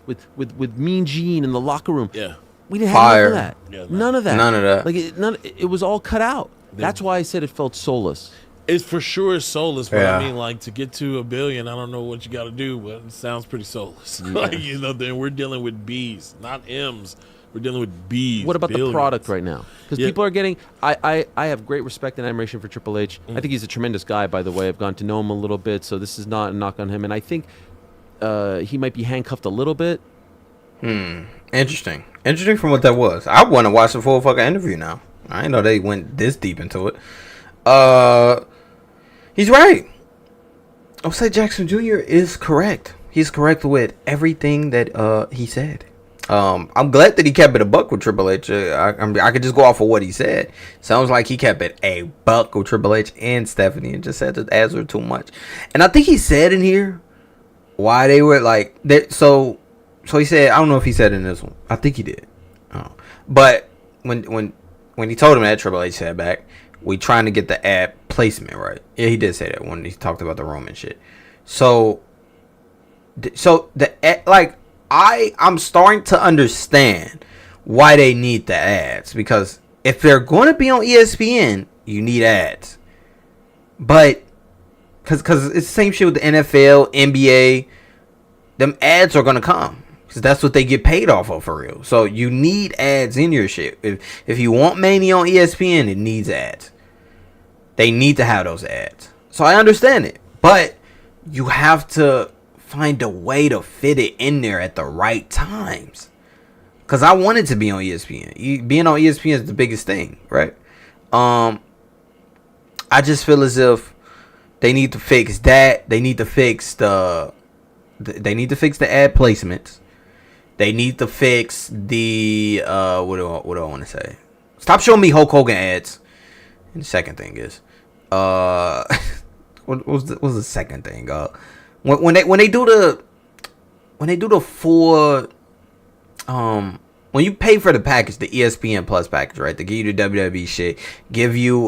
with Mean Gene in the locker room. Yeah. We didn't have none of that. Yeah, none of that. None of that. Like it was all cut out. That's why I said it felt soulless. It's for sure soulless, but I mean, like, to get to $1 billion, I don't know what you got to do, but it sounds pretty soulless. Yeah. Then we're dealing with B's, not M's. We're dealing with B's. What about billions. the product right now? Because people are getting. I have great respect and admiration for Triple H. I think he's a tremendous guy, by the way. I've gotten to know him a little bit, so this is not a knock on him. And I think he might be handcuffed a little bit. Interesting from what that was. I want to watch the full fucking interview now. I didn't know they went this deep into it. He's right. Osei Jackson Jr. is correct. He's correct with everything that he said. I'm glad that he kept it a buck with Triple H. I could just go off of what he said. Sounds like he kept it a buck with Triple H and Stephanie and just said the ads were too much. And I think he said in here why they were like that. So he said, I don't know if he said in this one. I think he did. But when he told him that, Triple H said back, we trying to get the ad placement right. Yeah, he did say that when he talked about the Roman shit. So I'm starting to understand why they need the ads, because if they're going to be on ESPN, you need ads. But because it's the same shit with the NFL, NBA, them ads are going to come. Because that's what they get paid off of for real. So you need ads in your shit. If you want Mania on ESPN, it needs ads. They need to have those ads. So I understand it. But you have to find a way to fit it in there at the right times. Because I wanted to be on ESPN. Being on ESPN is the biggest thing, right? I just feel as if they need to fix that. They need to fix the ad placements. They need to fix the what do I want to say? Stop showing me Hulk Hogan ads. And the second thing is, what was the second thing? When they do the full when you pay for the package, the ESPN Plus package, right? They give you the WWE shit, give you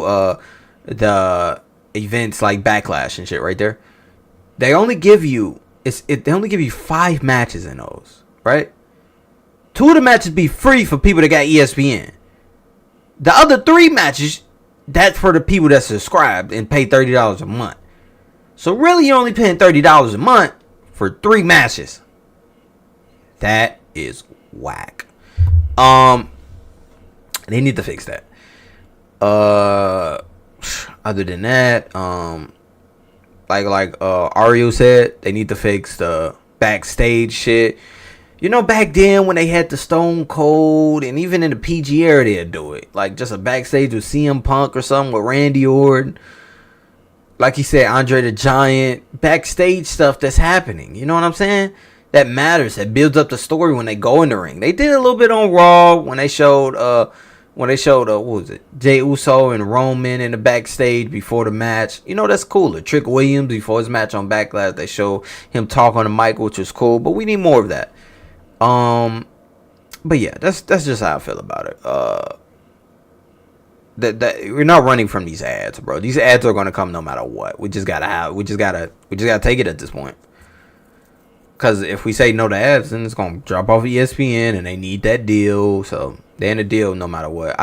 the events like Backlash and shit right there. They only give you 5 matches in those, right? 2 of the matches be free for people that got ESPN. The other 3 matches, that's for the people that subscribed and pay $30 a month. So really, you're only paying $30 a month for 3 matches. That is whack. They need to fix that. Other than that, like Ario said, they need to fix the backstage shit. Back then when they had the Stone Cold, and even in the PG era, they'd do it. Like just a backstage with CM Punk or something with Randy Orton. Like he said, Andre the Giant. Backstage stuff that's happening. You know what I'm saying? That matters. That builds up the story when they go in the ring. They did a little bit on Raw when they showed what was it? Jey Uso and Roman in the backstage before the match. That's cool. Trick Williams before his match on Backlash, they show him talk on the mic, which was cool. But we need more of that. But But yeah, that's just how I feel about it. That we're not running from these ads, bro. These ads are gonna come no matter what. We just gotta take it at this point. Cause if we say no to ads, then it's gonna drop off ESPN, and they need that deal. So they're in a deal no matter what.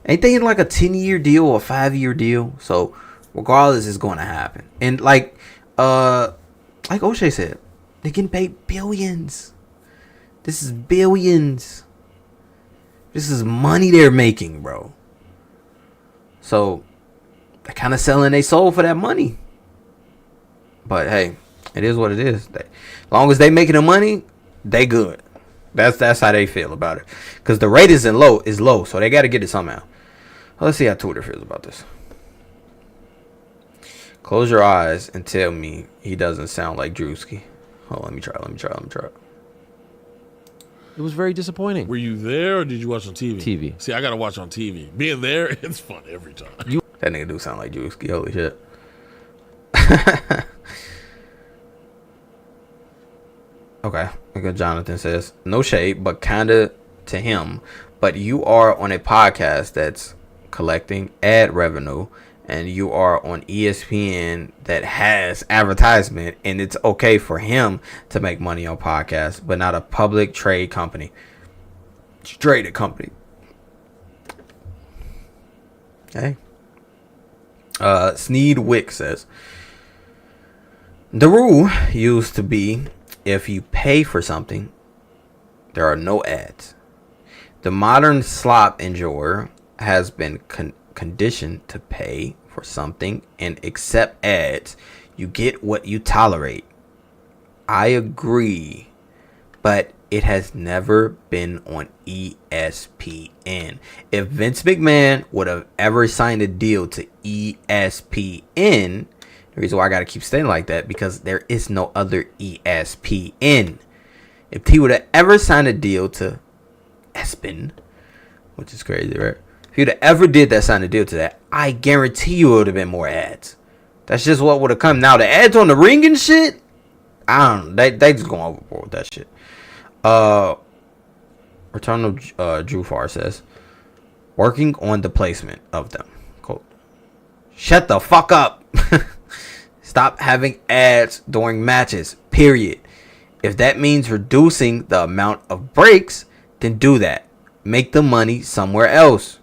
Ain't they in like a 10-year deal or a 5-year deal? So regardless, it's gonna happen. And like O'Shea said, they can pay billions. This is billions. This is money they're making, bro. So they're kind of selling their soul for that money. But hey, it is what it is. As long as they making the money, they good. That's how they feel about it. Because the rate is low, so they got to get it somehow. Let's see how Twitter feels about this. Close your eyes and tell me he doesn't sound like Drewski. Hold on, let me try. It was very disappointing. Were you there or did you watch on TV? TV. See, I gotta watch on TV. Being there, it's fun every time. That nigga do sound like Drewski. Holy shit. Okay. Like Jonathan says, no shade, but kinda to him. But you are on a podcast that's collecting ad revenue, and you are on ESPN that has advertisement, and it's okay for him to make money on podcasts, but not a public trade company. Traded company. Okay. Sneed Wick says, the rule used to be if you pay for something, there are no ads. The modern slop enjoyer has been conditioned to pay for something and accept ads. You get what you tolerate. I agree, but it has never been on ESPN. If Vince McMahon would have ever signed a deal to ESPN, the reason why I gotta keep saying like that, because there is no other ESPN. If he would have ever signed a deal to ESPN, which is crazy, right? If you'd have ever did that, sign a deal to that, I guarantee you it would have been more ads. That's just what would have come. Now the ads on the ring and shit, I don't know. They just going overboard with that shit. Returnal Drew Farr says, working on the placement of them. Quote, shut the fuck up. Stop having ads during matches, period. If that means reducing the amount of breaks, then do that. Make the money somewhere else.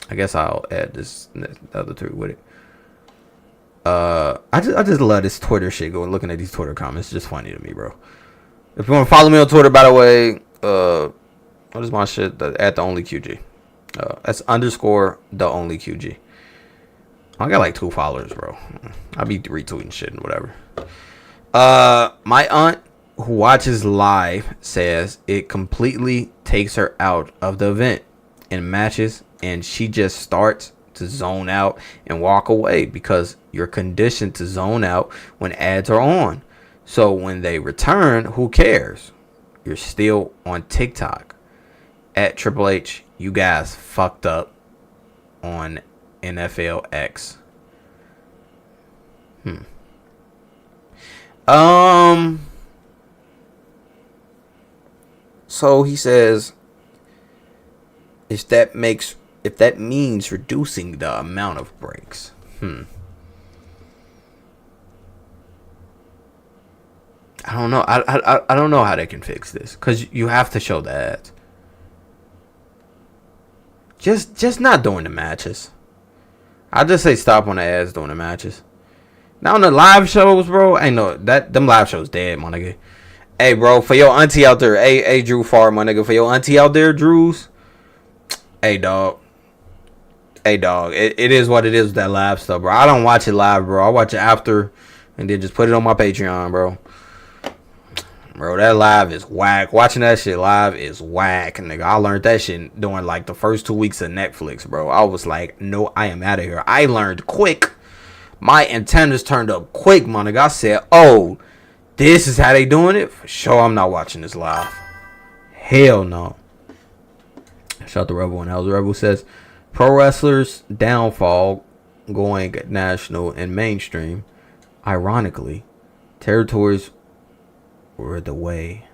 I guess I'll add this the other tweet with it. I just love this Twitter shit going, looking at these Twitter comments. It's just funny to me, bro. If you want to follow me on Twitter, by the way, what is my shit? At the only QG. That's _ the only QG. I got like 2 followers, bro. I be retweeting shit and whatever. My aunt who watches live says it completely takes her out of the event in matches, and she just starts to zone out and walk away because you're conditioned to zone out when ads are on. So when they return, who cares? You're still on TikTok. At Triple H, you guys fucked up on NFL X. So he says, if that means reducing the amount of breaks. I don't know. I don't know how they can fix this, because you have to show the ads. Just not during the matches. I just say stop on the ads during the matches. Now on the live shows, bro, ain't no that them live shows dead, my nigga. Hey, bro, for your auntie out there, hey Drew Farr, my nigga, for your auntie out there, Drews. Hey, dog. It is what it is with that live stuff, bro. I don't watch it live, bro. I watch it after, and then just put it on my Patreon, bro. Bro, that live is whack. Watching that shit live is whack, nigga. I learned that shit during like the first 2 weeks of Netflix, bro. I was like, no, I am out of here. I learned quick. My antennas turned up quick, my nigga. I said, oh, this is how they doing it? For sure, I'm not watching this live. Hell no. Shout out to Rebel and House. Rebel says, pro wrestlers' downfall going national and mainstream. Ironically, territories were the way.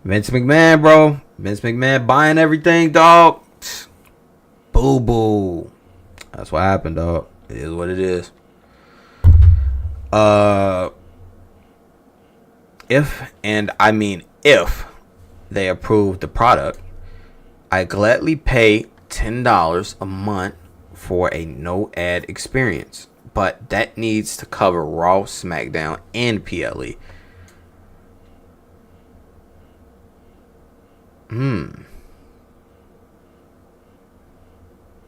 Vince McMahon, bro. Vince McMahon buying everything, dog. Boo boo. That's what happened, dog. It is what it is. If they approve the product, I gladly pay $10 a month for a no ad experience, but that needs to cover Raw, SmackDown, and PLE.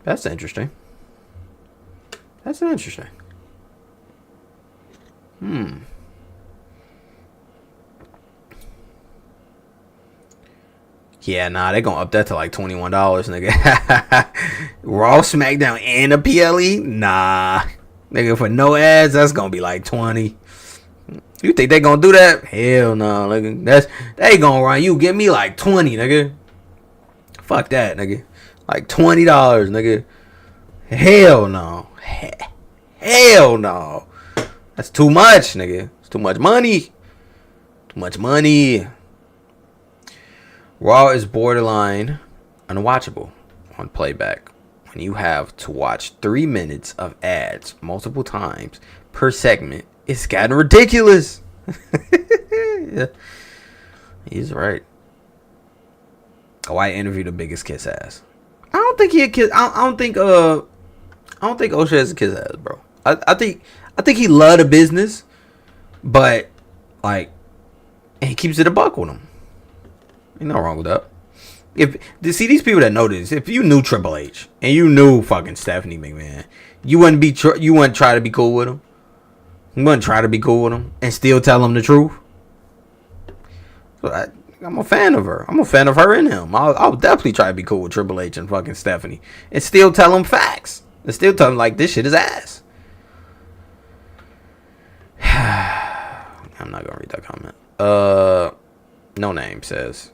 That's interesting. That's interesting. Yeah, nah, they gonna up that to like $21, nigga. Raw, SmackDown, and a PLE? Nah. Nigga, for no ads, that's gonna be like 20. You think they gonna do that? Hell no, nigga. They gonna run you. Give me like 20, nigga. Fuck that, nigga. Like $20, nigga. Hell no. Hell no. That's too much, nigga. It's too much money. Too much money. Raw is borderline unwatchable on playback when you have to watch 3 minutes of ads multiple times per segment. It's gotten ridiculous. Yeah. He's right. I interviewed the biggest kiss ass. I don't think he a kiss. I don't think O'Shea is a kiss ass, bro. I think he love the business, but like, and he keeps it a buck with him. Ain't nothing wrong with that. If see these people that know this, if you knew Triple H and you knew fucking Stephanie McMahon, you wouldn't try to be cool with him. You wouldn't try to be cool with him and still tell him the truth. So I'm a fan of her. I'm a fan of her and him. I'll definitely try to be cool with Triple H and fucking Stephanie and still tell him facts and still tell him like this shit is ass. I'm not gonna read that comment. No name says,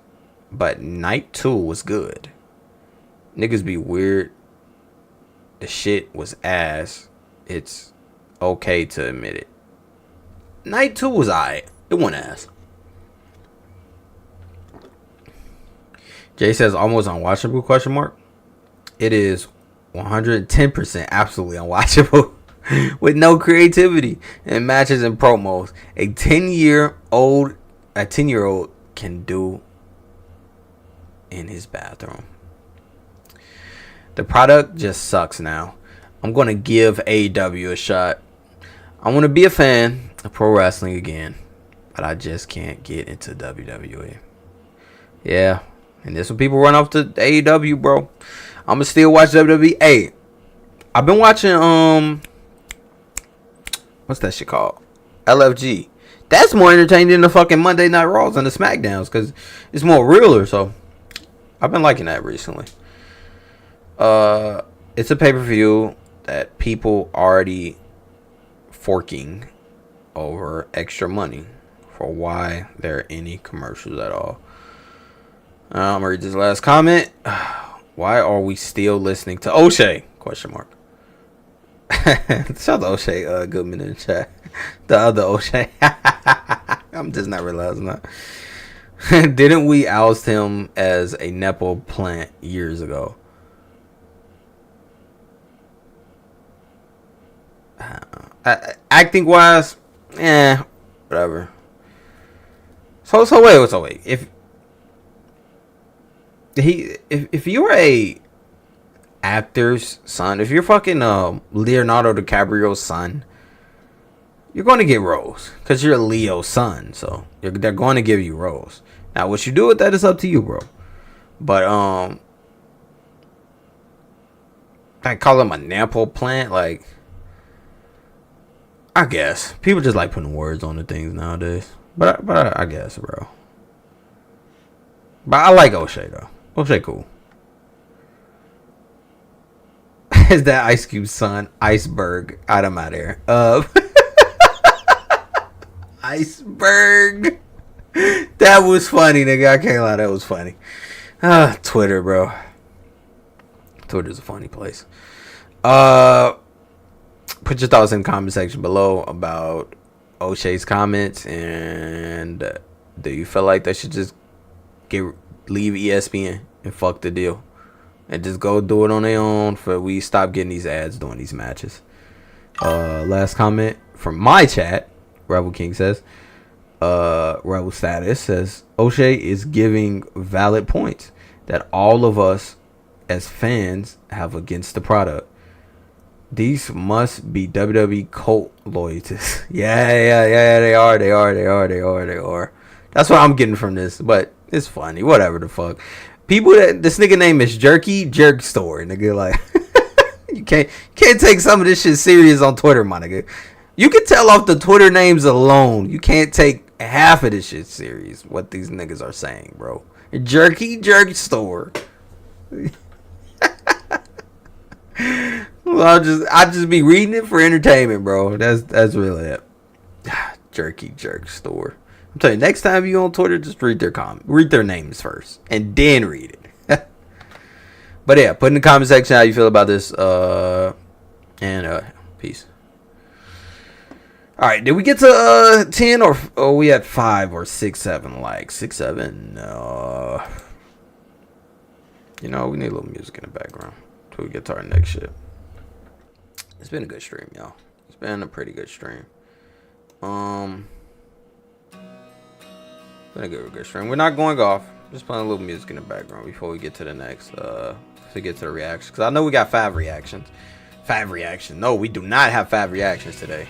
but night 2 was good. Niggas be weird. The shit was ass. It's okay to admit it. Night 2 was alright. It wasn't ass. Jay says almost unwatchable question mark. It is 110% absolutely unwatchable. With no creativity and matches and promos. A 10-year-old can do in his bathroom. The product just sucks now. I'm gonna give AEW a shot. I want to be a fan of pro wrestling again, but I just can't get into WWE. Yeah, and there's some people run off to AEW, bro. I'ma still watch WWE. Hey, I've been watching what's that shit called? LFG. That's more entertaining than the fucking Monday Night Raws and the SmackDowns because it's more realer. So I've been liking that recently. It's a pay-per-view that people already forking over extra money for why there are any commercials at all. I'm gonna read this last comment. Why are we still listening to O'Shea? Question mark. Shout out to O'Shea Goodman in the chat. The other O'Shea. I'm just not realizing that. Didn't we oust him as a Nepo plant years ago? Acting wise, whatever. So wait. If you're a actor's son, if you're fucking Leonardo DiCaprio's son, you're going to get roles because you're Leo's son. So they're going to give you roles. Now, what you do with that is up to you, bro. But I call him a Nepo plant, like. I guess people just like putting words on the things nowadays, but I guess, bro. But I like O'Shea though. O'Shea cool. Is that Ice Cube's son? Iceberg. I'm out here. Iceberg. That was funny, nigga. I can't lie, that was funny. Twitter, bro. Twitter's a funny place. Put your thoughts in the comment section below about O'Shea's comments, and do you feel like they should just leave ESPN and fuck the deal, and just go do it on their own. For we stop getting these ads during these matches. Last comment from my chat. Rebel King says, Rebel Status says, O'Shea is giving valid points that all of us as fans have against the product. These must be WWE cult loyalties. Yeah, they are. That's what I'm getting from this, but it's funny. Whatever the fuck. People that this nigga name is Jerky Jerk Store, nigga. Like you can't take some of this shit serious on Twitter, my nigga. You can tell off the Twitter names alone. You can't take half of this shit serious. What these niggas are saying, bro. Jerky Jerk Store. Well, I just be reading it for entertainment, bro. That's really it. Jerky Jerk Store. I'm telling you, next time you on Twitter, just read their names first, and then read it. But yeah, put in the comment section how you feel about this. And peace. All right, did we get to 10 or we had 5 or 6, 7 likes? 6, 7. You know, we need a little music in the background till we get to our next shit. It's been a good stream, y'all. It's been a pretty good stream. Been a good stream. We're not going off. Just playing a little music in the background before we get to the next. To get to the reactions, because I know we got 5 reactions. 5 reactions. No, we do not have 5 reactions today.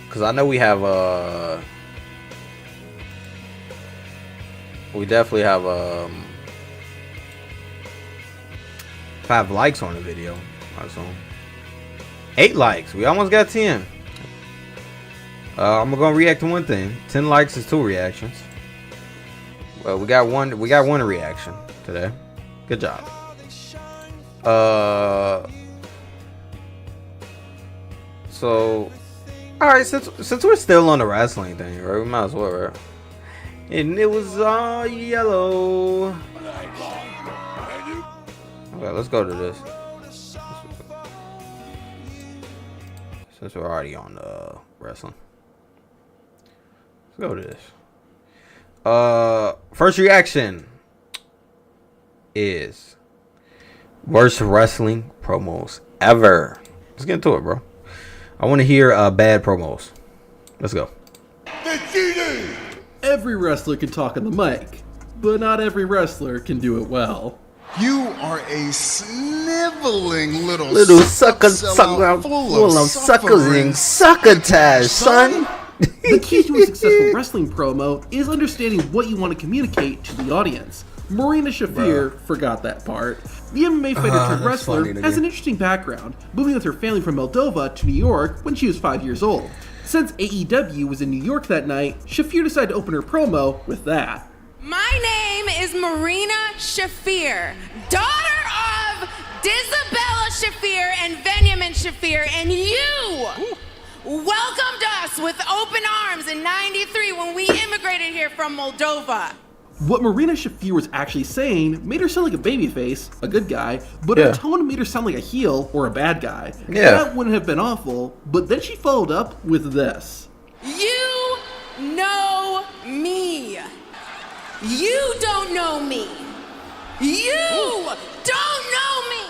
Because I know we have we definitely have 5 likes on the video. So 8 likes. We almost got 10. I'm gonna react to one thing. 10 likes is 2 reactions. Well, we got one reaction today. Good job. So, all right, since we're still on the wrestling thing, right? We might as well, right? And it was all yellow. Okay, let's go to this. Since we're already on wrestling, let's go to this. First reaction is worst wrestling promos ever. Let's get into it, bro. I want to hear bad promos. Let's go. Every wrestler can talk on the mic, but not every wrestler can do it well. You are a sniveling little sucker full of suckers and succotash, son. The key to a successful wrestling promo is understanding what you want to communicate to the audience. Marina Shafir forgot that part. The MMA fighter turned wrestler has an interesting background, moving with her family from Moldova to New York when she was 5 years old. Since AEW was in New York that night, Shafir decided to open her promo with that. My name is Marina Shafir, daughter of Disabella Shafir and Benjamin Shafir, and you welcomed us with open arms in '93 when we immigrated here from Moldova. What Marina Shafir was actually saying made her sound like a babyface, a good guy, but her tone made her sound like a heel or a bad guy. That wouldn't have been awful, but then she followed up with this. You know me. You don't know me. You don't know me.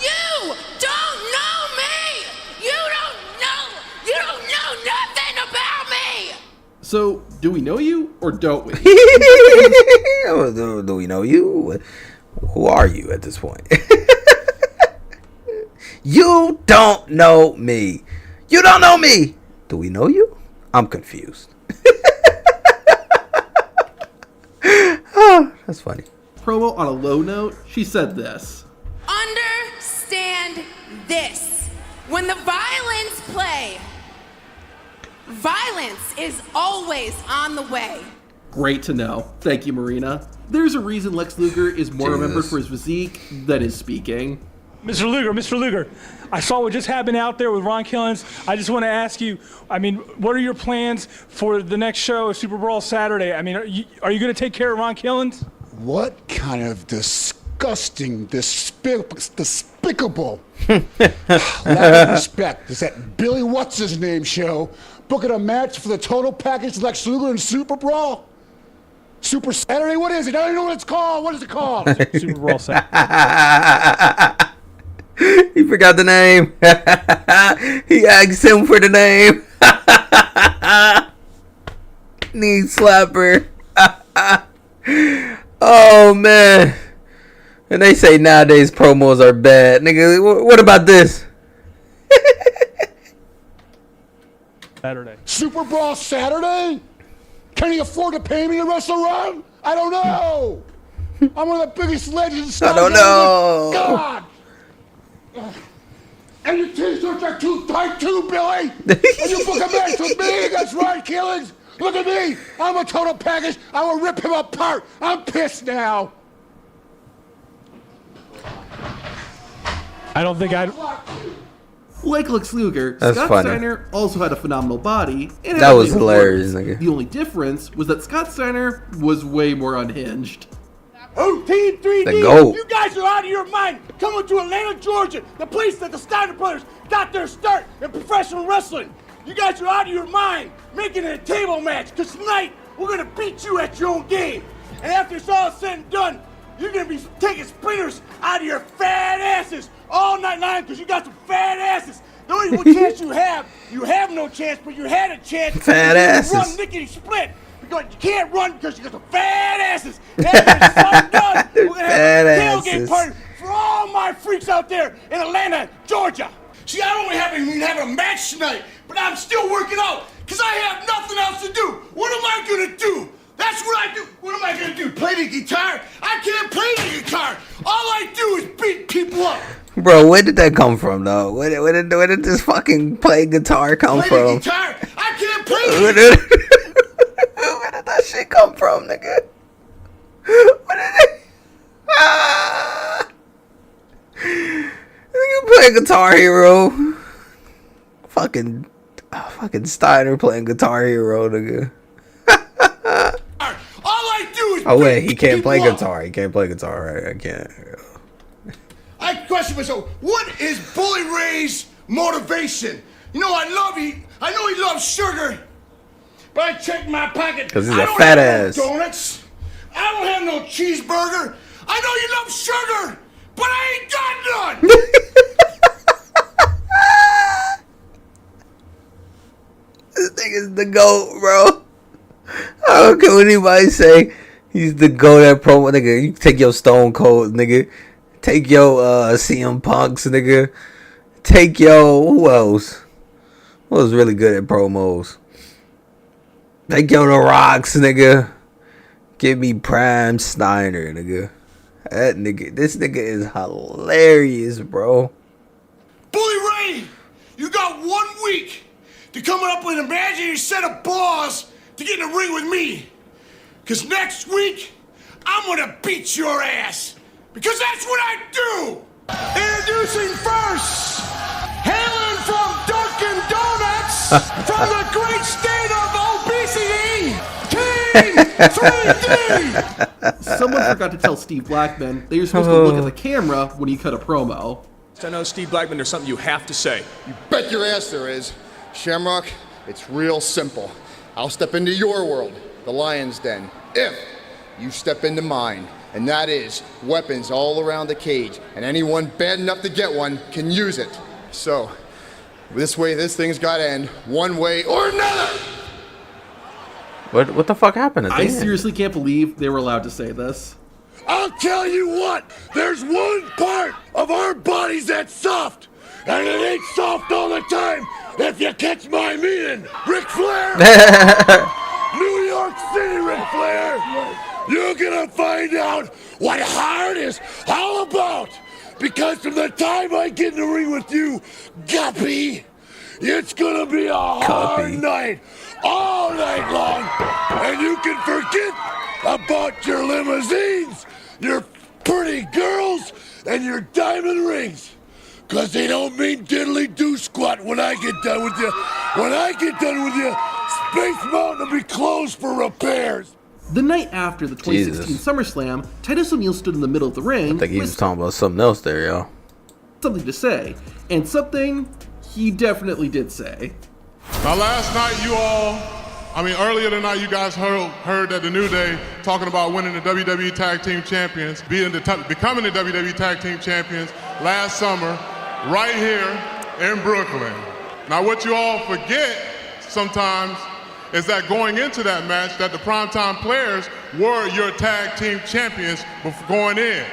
You don't know me. You don't know nothing about me. So, do we know you or don't we? Do we know you? Who are you at this point? You don't know me. You don't know me. Do we know you? I'm confused. Oh, that's funny. Promo on a low note, she said this. Understand this. When the violins play, violence is always on the way. Great to know. Thank you, Marina. There's a reason Lex Luger is more remembered for his physique than his speaking. Mr. Luger, I saw what just happened out there with Ron Killens. I just want to ask you, what are your plans for the next show, Super Brawl Saturday? Are you going to take care of Ron Killens? What kind of disgusting, despicable lack of respect is that Billy What's-His-Name show booking a match for the total package Lex Luger and Super Brawl? Super Saturday? What is it? I don't even know what it's called. What is it called? Super Brawl Saturday. He forgot the name. He asked him for the name. Knee slapper. Oh man. And they say nowadays promos are bad. Nigga, what about this? Saturday. Super Brawl Saturday? Can he afford to pay me to wrestle around? I don't know. I'm one of the biggest legends. I don't know. God. And your t-shirts are too tight too, Billy. And you book a match with me against Ryan Killings. Look at me. I'm a total package. I will rip him apart. I'm pissed now. I don't think I'd... Like Lex Luger, That's Scott funny. Steiner also had a phenomenal body. And That had was amazing hilarious, performance. nigga. The only difference was that Scott Steiner was way more unhinged. Oh, Team 3D, The GOAT. you guys are out of your mind. Coming to Atlanta, Georgia, the place that the Steiner brothers got their start in professional wrestling. You guys are out of your mind, making it a table match, because tonight we're going to beat you at your own game. And after it's all said and done, you're going to be taking splinters out of your fat asses all night long, because you got some fat asses. The only one chance you have no chance, but you had a chance. Fat asses. Run lickety split. Because you can't run because you got some fat asses. And after it's all done, we're going to have a tailgate party for all my freaks out there in Atlanta, Georgia. See, I don't even have a match tonight, but I'm still working out because I have nothing else to do. What am I going to do? That's what I do. What am I going to do? Play the guitar? I can't play the guitar. All I do is beat people up. Bro, where did that come from, though? Where did this fucking play guitar come Play from? the guitar? I can't play the Where did that shit come from, nigga? What did it? Nigga play Guitar Hero. Fucking Steiner playing Guitar Hero, nigga. All I do is Oh wait, beat he can't play people up. guitar. He can't play guitar, right? I can't. I question myself, what is Bully Ray's motivation? You know, I know he loves sugar, but I checked my pocket. 'Cause he's I a don't fat have ass. No donuts. I don't have no cheeseburger. I know you love sugar, but I ain't got none. This nigga's the GOAT, bro. I don't care what anybody say. He's the GOAT at promo, nigga. You take your Stone Cold, nigga. Take your CM Punks, nigga. Take your who else? Who was really good at promos? Take your The Rocks, nigga. Give me Prime Steiner, nigga. That nigga, this nigga is hilarious, bro. Bully Ray, you got 1 week to come up with an imaginary set of balls to get in the ring with me. Because next week, I'm going to beat your ass. Because that's what I do. Introducing first, hailing from Dunkin' Donuts, from the great state of obesity, Team 3D. Someone forgot to tell Steve Blackman that you're supposed to look at the camera when you cut a promo. I know, Steve Blackman, there's something you have to say. You bet your ass there is. Shamrock, it's real simple. I'll step into your world, the Lion's Den, if you step into mine. And that is weapons all around the cage. And anyone bad enough to get one can use it. So, this way, this thing's got to end one way or another. What the fuck happened at the I end? seriously can't believe they were allowed to say this. I'll tell you what, there's one part of our bodies that's soft, and it ain't soft all the time, if you catch my meaning. Ric Flair! New York City, Ric Flair! You're gonna find out what hard is all about, because from the time I get in the ring with you, Guppy, it's gonna be a hard night, all night long, and you can forget about your limousines, your pretty girls, and your diamond rings. Cause they don't mean diddly do squat when I get done with you. When I get done with you, Space Mountain will be closed for repairs. The night after the 2016 SummerSlam, Titus O'Neil stood in the middle of the ring I think he was talking about something else there, yo. something to say, and something he definitely did say. Now last night you all I mean, earlier tonight, you guys heard that the New Day talking about winning the WWE Tag Team Champions, becoming the WWE Tag Team Champions last summer, right here in Brooklyn. Now, what you all forget sometimes is that going into that match, that the Primetime Players were your tag team champions before going in.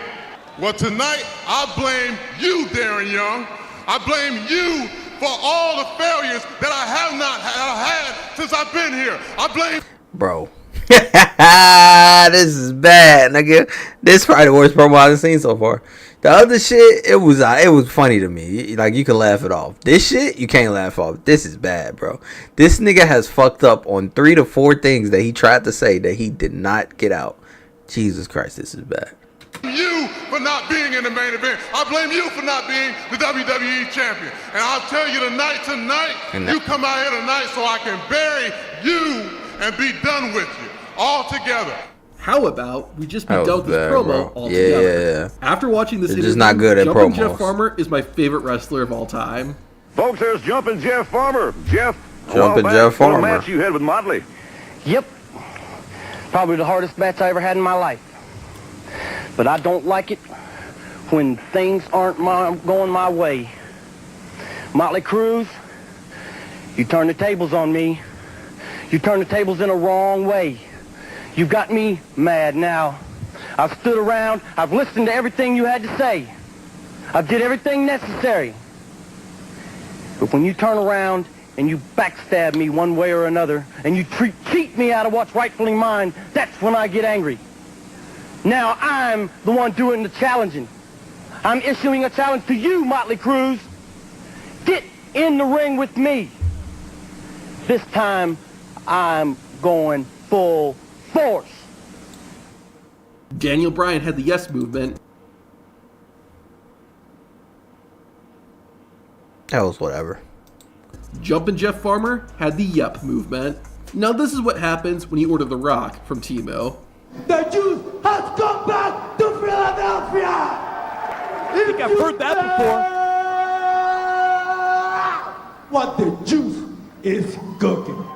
Well, tonight, I blame you, Darren Young. I blame you for all the failures that I have not had since I've been here. I blame... Bro. This is bad, nigga. This is probably the worst promo I've seen so far. The other shit, it was funny to me. Like, you can laugh it off. This shit, you can't laugh off. This is bad, bro. This nigga has fucked up on 3 to 4 things that he tried to say that he did not get out. Jesus Christ, this is bad. You for not being in the main event. I blame you for not being the WWE champion. And I'll tell you tonight, you come out here tonight so I can bury you and be done with you all together. How about we just be done with this promo altogether? Yeah. After watching this interview, just not good at Jumpin' promos. Jeff Farmer is my favorite wrestler of all time. Folks, there's Jumpin' Jeff Farmer. Jeff, Jumpin' Jeff Farmer. What a match you had with Motley. Yep. Probably the hardest match I ever had in my life. But I don't like it when things aren't going my way. Motley Cruz, you turn the tables on me. You turn the tables in a wrong way. You got me mad now. I've stood around. I've listened to everything you had to say. I did everything necessary. But when you turn around and you backstab me one way or another, and you cheat me out of what's rightfully mine, that's when I get angry. Now I'm the one doing the challenging. I'm issuing a challenge to you, Motley Cruz. Get in the ring with me. This time, I'm going full force. Daniel Bryan had the yes movement. That was whatever. Jumpin' Jeff Farmer had the yep movement. Now this is what happens when you order The Rock from Timo. The juice has come back to Philadelphia! I think I've heard that before. What the juice is cooking.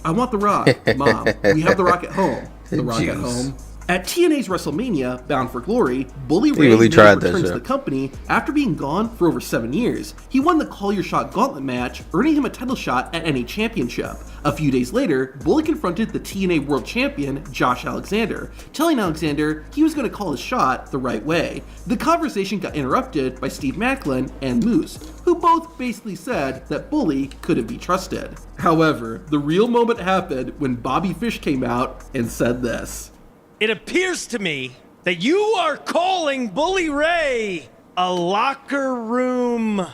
I want The Rock. Mom, we have The Rock at home. The Rock at home. At TNA's WrestleMania, Bound for Glory, Bully Ray really tried that returned to shit. the company after being gone for over 7 years. He won the Call Your Shot Gauntlet match, earning him a title shot at any championship. A few days later, Bully confronted the TNA World Champion, Josh Alexander, telling Alexander he was going to call his shot the right way. The conversation got interrupted by Steve Macklin and Moose, who both basically said that Bully couldn't be trusted. However, the real moment happened when Bobby Fish came out and said this. It appears to me that you are calling Bully Ray a locker room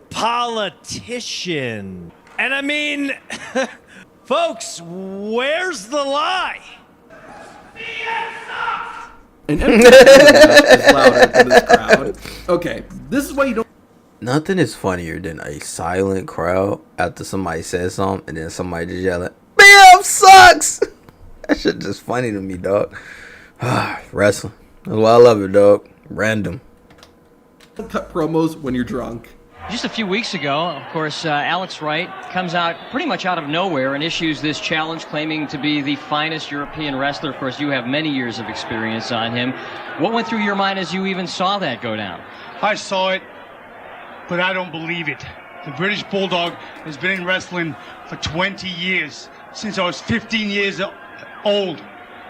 politician. And I mean, folks, where's the lie? And everything is louder than this crowd. Okay, this is why you don't. Nothing is funnier than a silent crowd after somebody says something and then somebody just yelling, BF sucks! That shit just funny to me, dog. Wrestling. That's why I love it, dog. Random. Cut promos when you're drunk. Just a few weeks ago, of course, Alex Wright comes out pretty much out of nowhere and issues this challenge claiming to be the finest European wrestler. Of course, you have many years of experience on him. What went through your mind as you even saw that go down? I saw it, but I don't believe it. The British Bulldog has been in wrestling for 20 years, since I was 15 years old.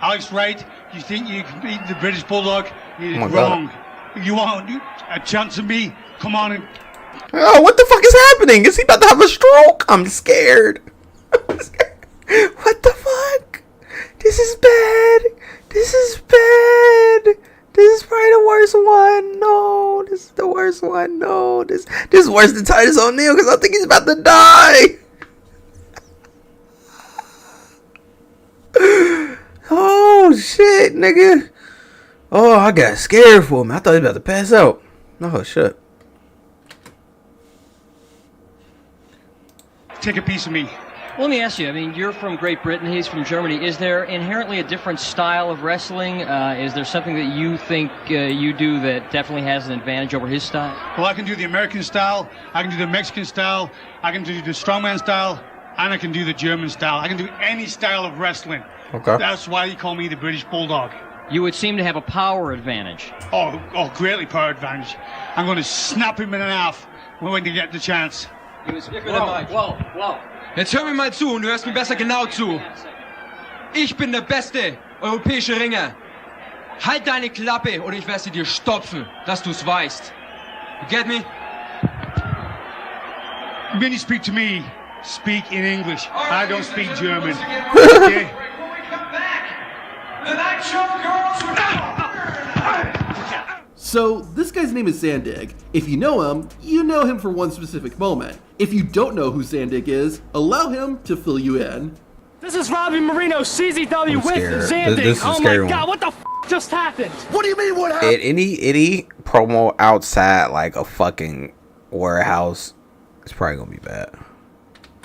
Alex Wright, you think you can beat the British Bulldog? You're wrong. You want a chance of me? Come on and... Oh, what the fuck is happening? Is he about to have a stroke? I'm scared. What the fuck? This is bad. This is bad. This is probably the worst one. No, this is the worst one. No, this is worse than Titus O'Neil because I think he's about to die. Oh shit, nigga. Oh, I got scared for him. I thought he was about to pass out. Oh shit. Take a piece of me. Well, let me ask you, I mean, you're from Great Britain, he's from Germany. Is there inherently a different style of wrestling? Is there something that you think you do that definitely has an advantage over his style? Well, I can do the American style, I can do the Mexican style, I can do the strongman style, and I can do the German style. I can do any style of wrestling. Okay. That's why they call me the British Bulldog. You would seem to have a power advantage. Oh, greatly power advantage. I'm going to snap him in half when we get the chance. Wow. Jetzt hör mir mal zu und du hörst mir besser genau zu. Ich bin der beste europäische Ringer. Halt deine Klappe oder ich werde sie dir stopfen, dass du's weißt. You get me? When you speak to me, speak in English. I don't speak German. Okay? So, this guy's name is Zandig. If you know him for one specific moment. If you don't know who Zandig is, allow him to fill you in. This is Robbie Marino, CZW with Zandig. This is oh scary my god, one. what the just happened? What do you mean what happened? Any promo outside like a fucking warehouse, it's probably gonna be bad.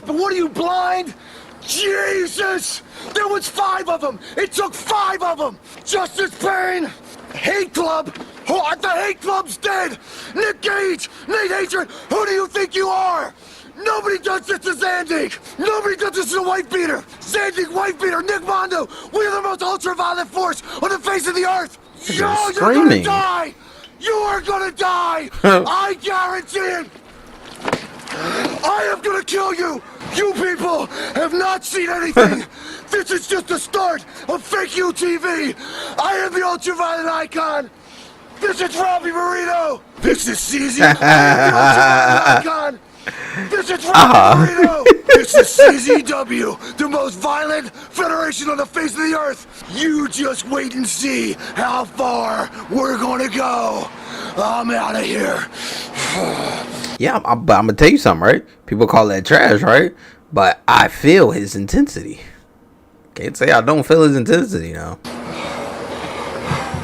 But what are you, blind? Jesus! There was 5 of them! It took 5 of them! Justice Pain! Hate Club! The Hate Club's dead! Nick Gage! Nate Hatred! Who do you think you are? Nobody does this to Zandig! Nobody does this to White Beater! Zandig, White Beater, Nick Mondo! We are the most ultra-violent force on the face of the earth! You're gonna die! You are gonna die! I guarantee it! I am gonna kill you! You people have not seen anything! This is just the start of fake UTV! I am the ultraviolet icon! This is Robbie Marino! This is CZ! I am the ultraviolet icon! This is Robbie Marino! This is CZW, the most violent federation on the face of the earth! You just wait and see how far we're gonna go! I'm out of here! Yeah, I'm gonna tell you something, right? People call that trash, right? But I feel his intensity. Can't say I don't feel his intensity now.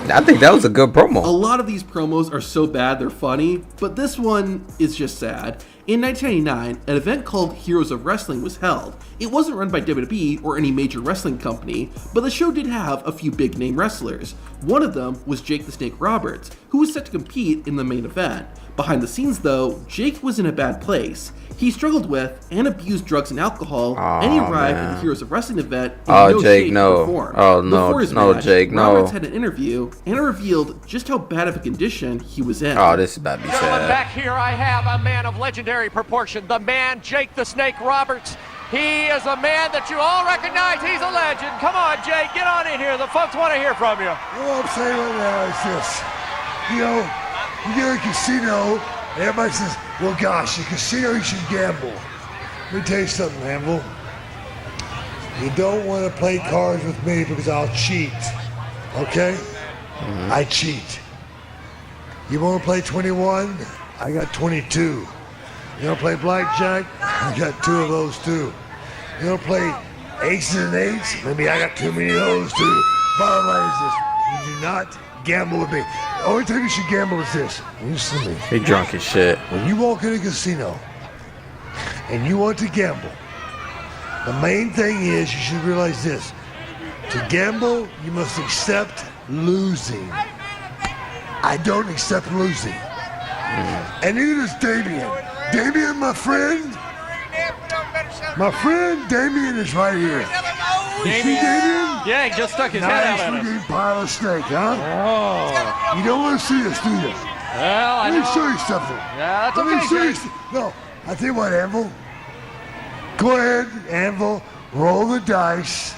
I think that was a good promo. A lot of these promos are so bad they're funny, but this one is just sad. In 1999, an event called Heroes of Wrestling was held. It wasn't run by WWE or any major wrestling company, but the show did have a few big name wrestlers. One of them was Jake the Snake Roberts, who was set to compete in the main event. Behind the scenes though, Jake was in a bad place. He struggled with and abused drugs and alcohol, and he arrived at the Heroes of Wrestling event in no shape to perform. Before his match, Jake, Roberts had an interview and it revealed just how bad of a condition he was in. Oh, this is about to be sad. Back here I have a man of legendary proportion, the man Jake the Snake Roberts. He is a man that you all recognize. He's a legend. Come on, Jake, get on in here. The folks want to hear from you. What I'm saying right now is this. You know, you get a casino, and everybody says, well, gosh, a casino, you should gamble. Let me tell you something, Anvil. You don't want to play cards with me because I'll cheat. Okay? I cheat. You want to play 21? I got 22. You want to play blackjack? I got 2 of those too. You want to play aces and eights? Maybe I got too many of those too. Bottom line is this. You do not gamble with me. The only time you should gamble is this. Listen to me. He drunk as shit. When you walk in a casino and you want to gamble, the main thing is you should realize this. To gamble, you must accept losing. I don't accept losing. And neither does Damien. Damien, my friend. My friend Damien is right here. You see Damien? Yeah, he just stuck his head out at us. Nice looking pile of steak, huh? Oh. You don't want to see this, do you? Well, I know. Let me show you something. Yeah, that's Let me okay, show you Jake. No, I tell you what, Anvil. Go ahead, Anvil. Roll the dice.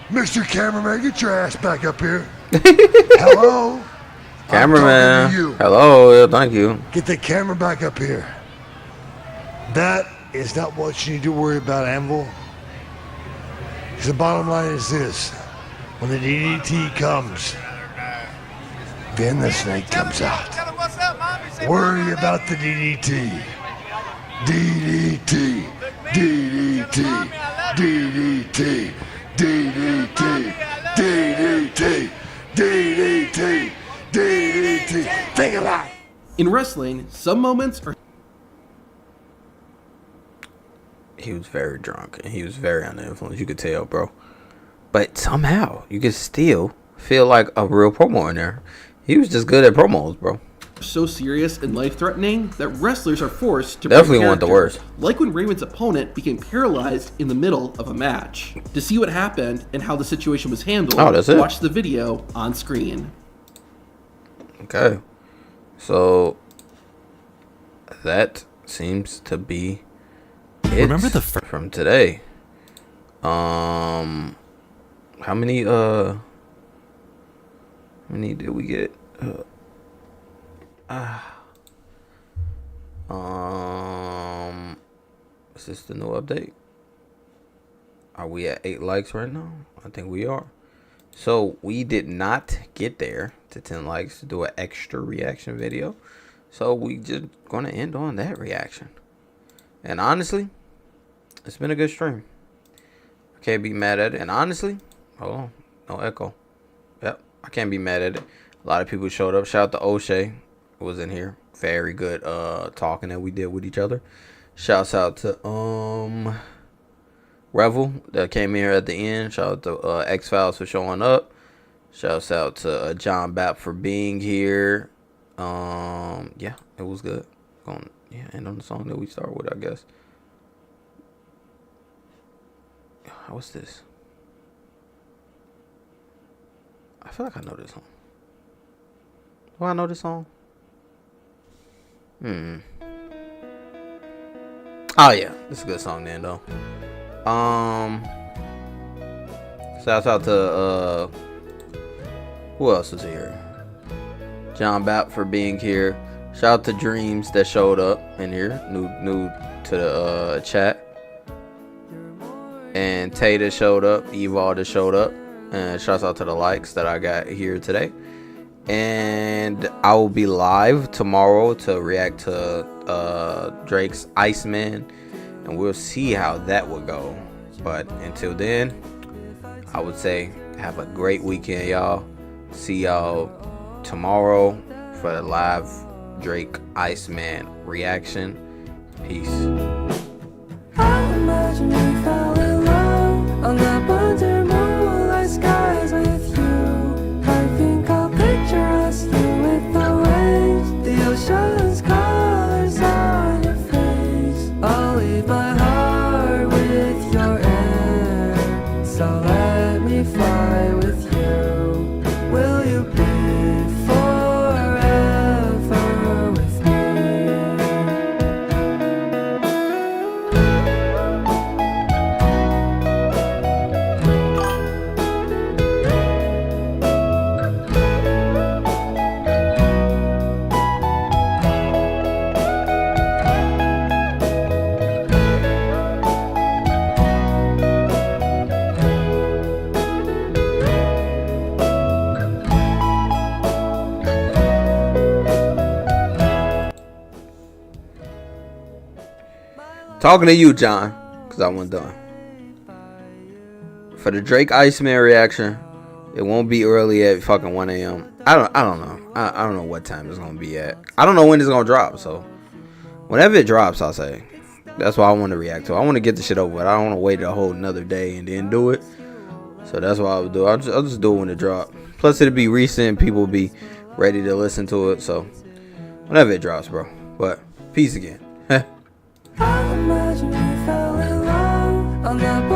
Mr. Cameraman, get your ass back up here. Hello? Cameraman. You. Hello, thank you. Get the camera back up here. That is not what you need to worry about, Anvil. Because the bottom line is this. When the DDT comes, then the snake comes out. Worry about the DDT. DDT. DDT. DDT. DDT. DDT. DDT. DDT. Think about it. In wrestling, some moments are... He was very drunk and he was very under influence. You could tell, bro. But somehow you could still feel like a real promo in there. He was just good at promos, bro. So serious and life-threatening that wrestlers are forced to definitely want the worst. Like when Raymond's opponent became paralyzed in the middle of a match. To see what happened and how the situation was handled, watch the video on screen. Okay, so that seems to be it. Remember the from today. How many did we get? Is this the new update? Are we at 8 likes right now? I think we are. So we did not get there to 10 likes to do an extra reaction video. So we just gonna end on that reaction. And honestly, it's been a good stream. I can't be mad at it. And honestly, hold on, no echo. Yep, I can't be mad at it. A lot of people showed up. Shout out to O'Shea, who was in here. Very good talking that we did with each other. Shouts out to Revel that came in here at the end. Shout out to X Files for showing up. Shouts out to John Bapp for being here. Yeah, it was good. End on the song that we start with, I guess. What's this? I feel like I know this song. Do I know this song? Oh yeah, this is a good song then though. Shouts out to who else is here? John Bapp for being here. Shout out to Dreams that showed up in here, new to the chat. And Tata showed up, Evalda showed up, and shouts out to the likes that I got here today. And I will be live tomorrow to react to Drake's Iceman, and we'll see how that will go. But until then, I would say have a great weekend, y'all. See y'all tomorrow for the live Drake Iceman reaction. Peace. I imagine we fell in love on the winter moonlight skies with you. I think I'll picture us here with the waves, the ocean's colors on your face. I'll leave my heart with your air, so let me fly with you. Will you be forever with me? Talking to you, John, because I wasn't done. For the Drake Iceman reaction, it won't be early at fucking 1 a.m. I don't know. I don't know what time it's gonna be at. I don't know when it's gonna drop. So whenever it drops, I'll say. That's why I want to react to. I want to get the shit over with. I don't want to wait a whole another day and then do it. So that's what I would do. I'll just do it when it drop. Plus it'll be recent. People will be ready to listen to it. So whenever it drops, bro. But peace again. I imagine we fell in love on the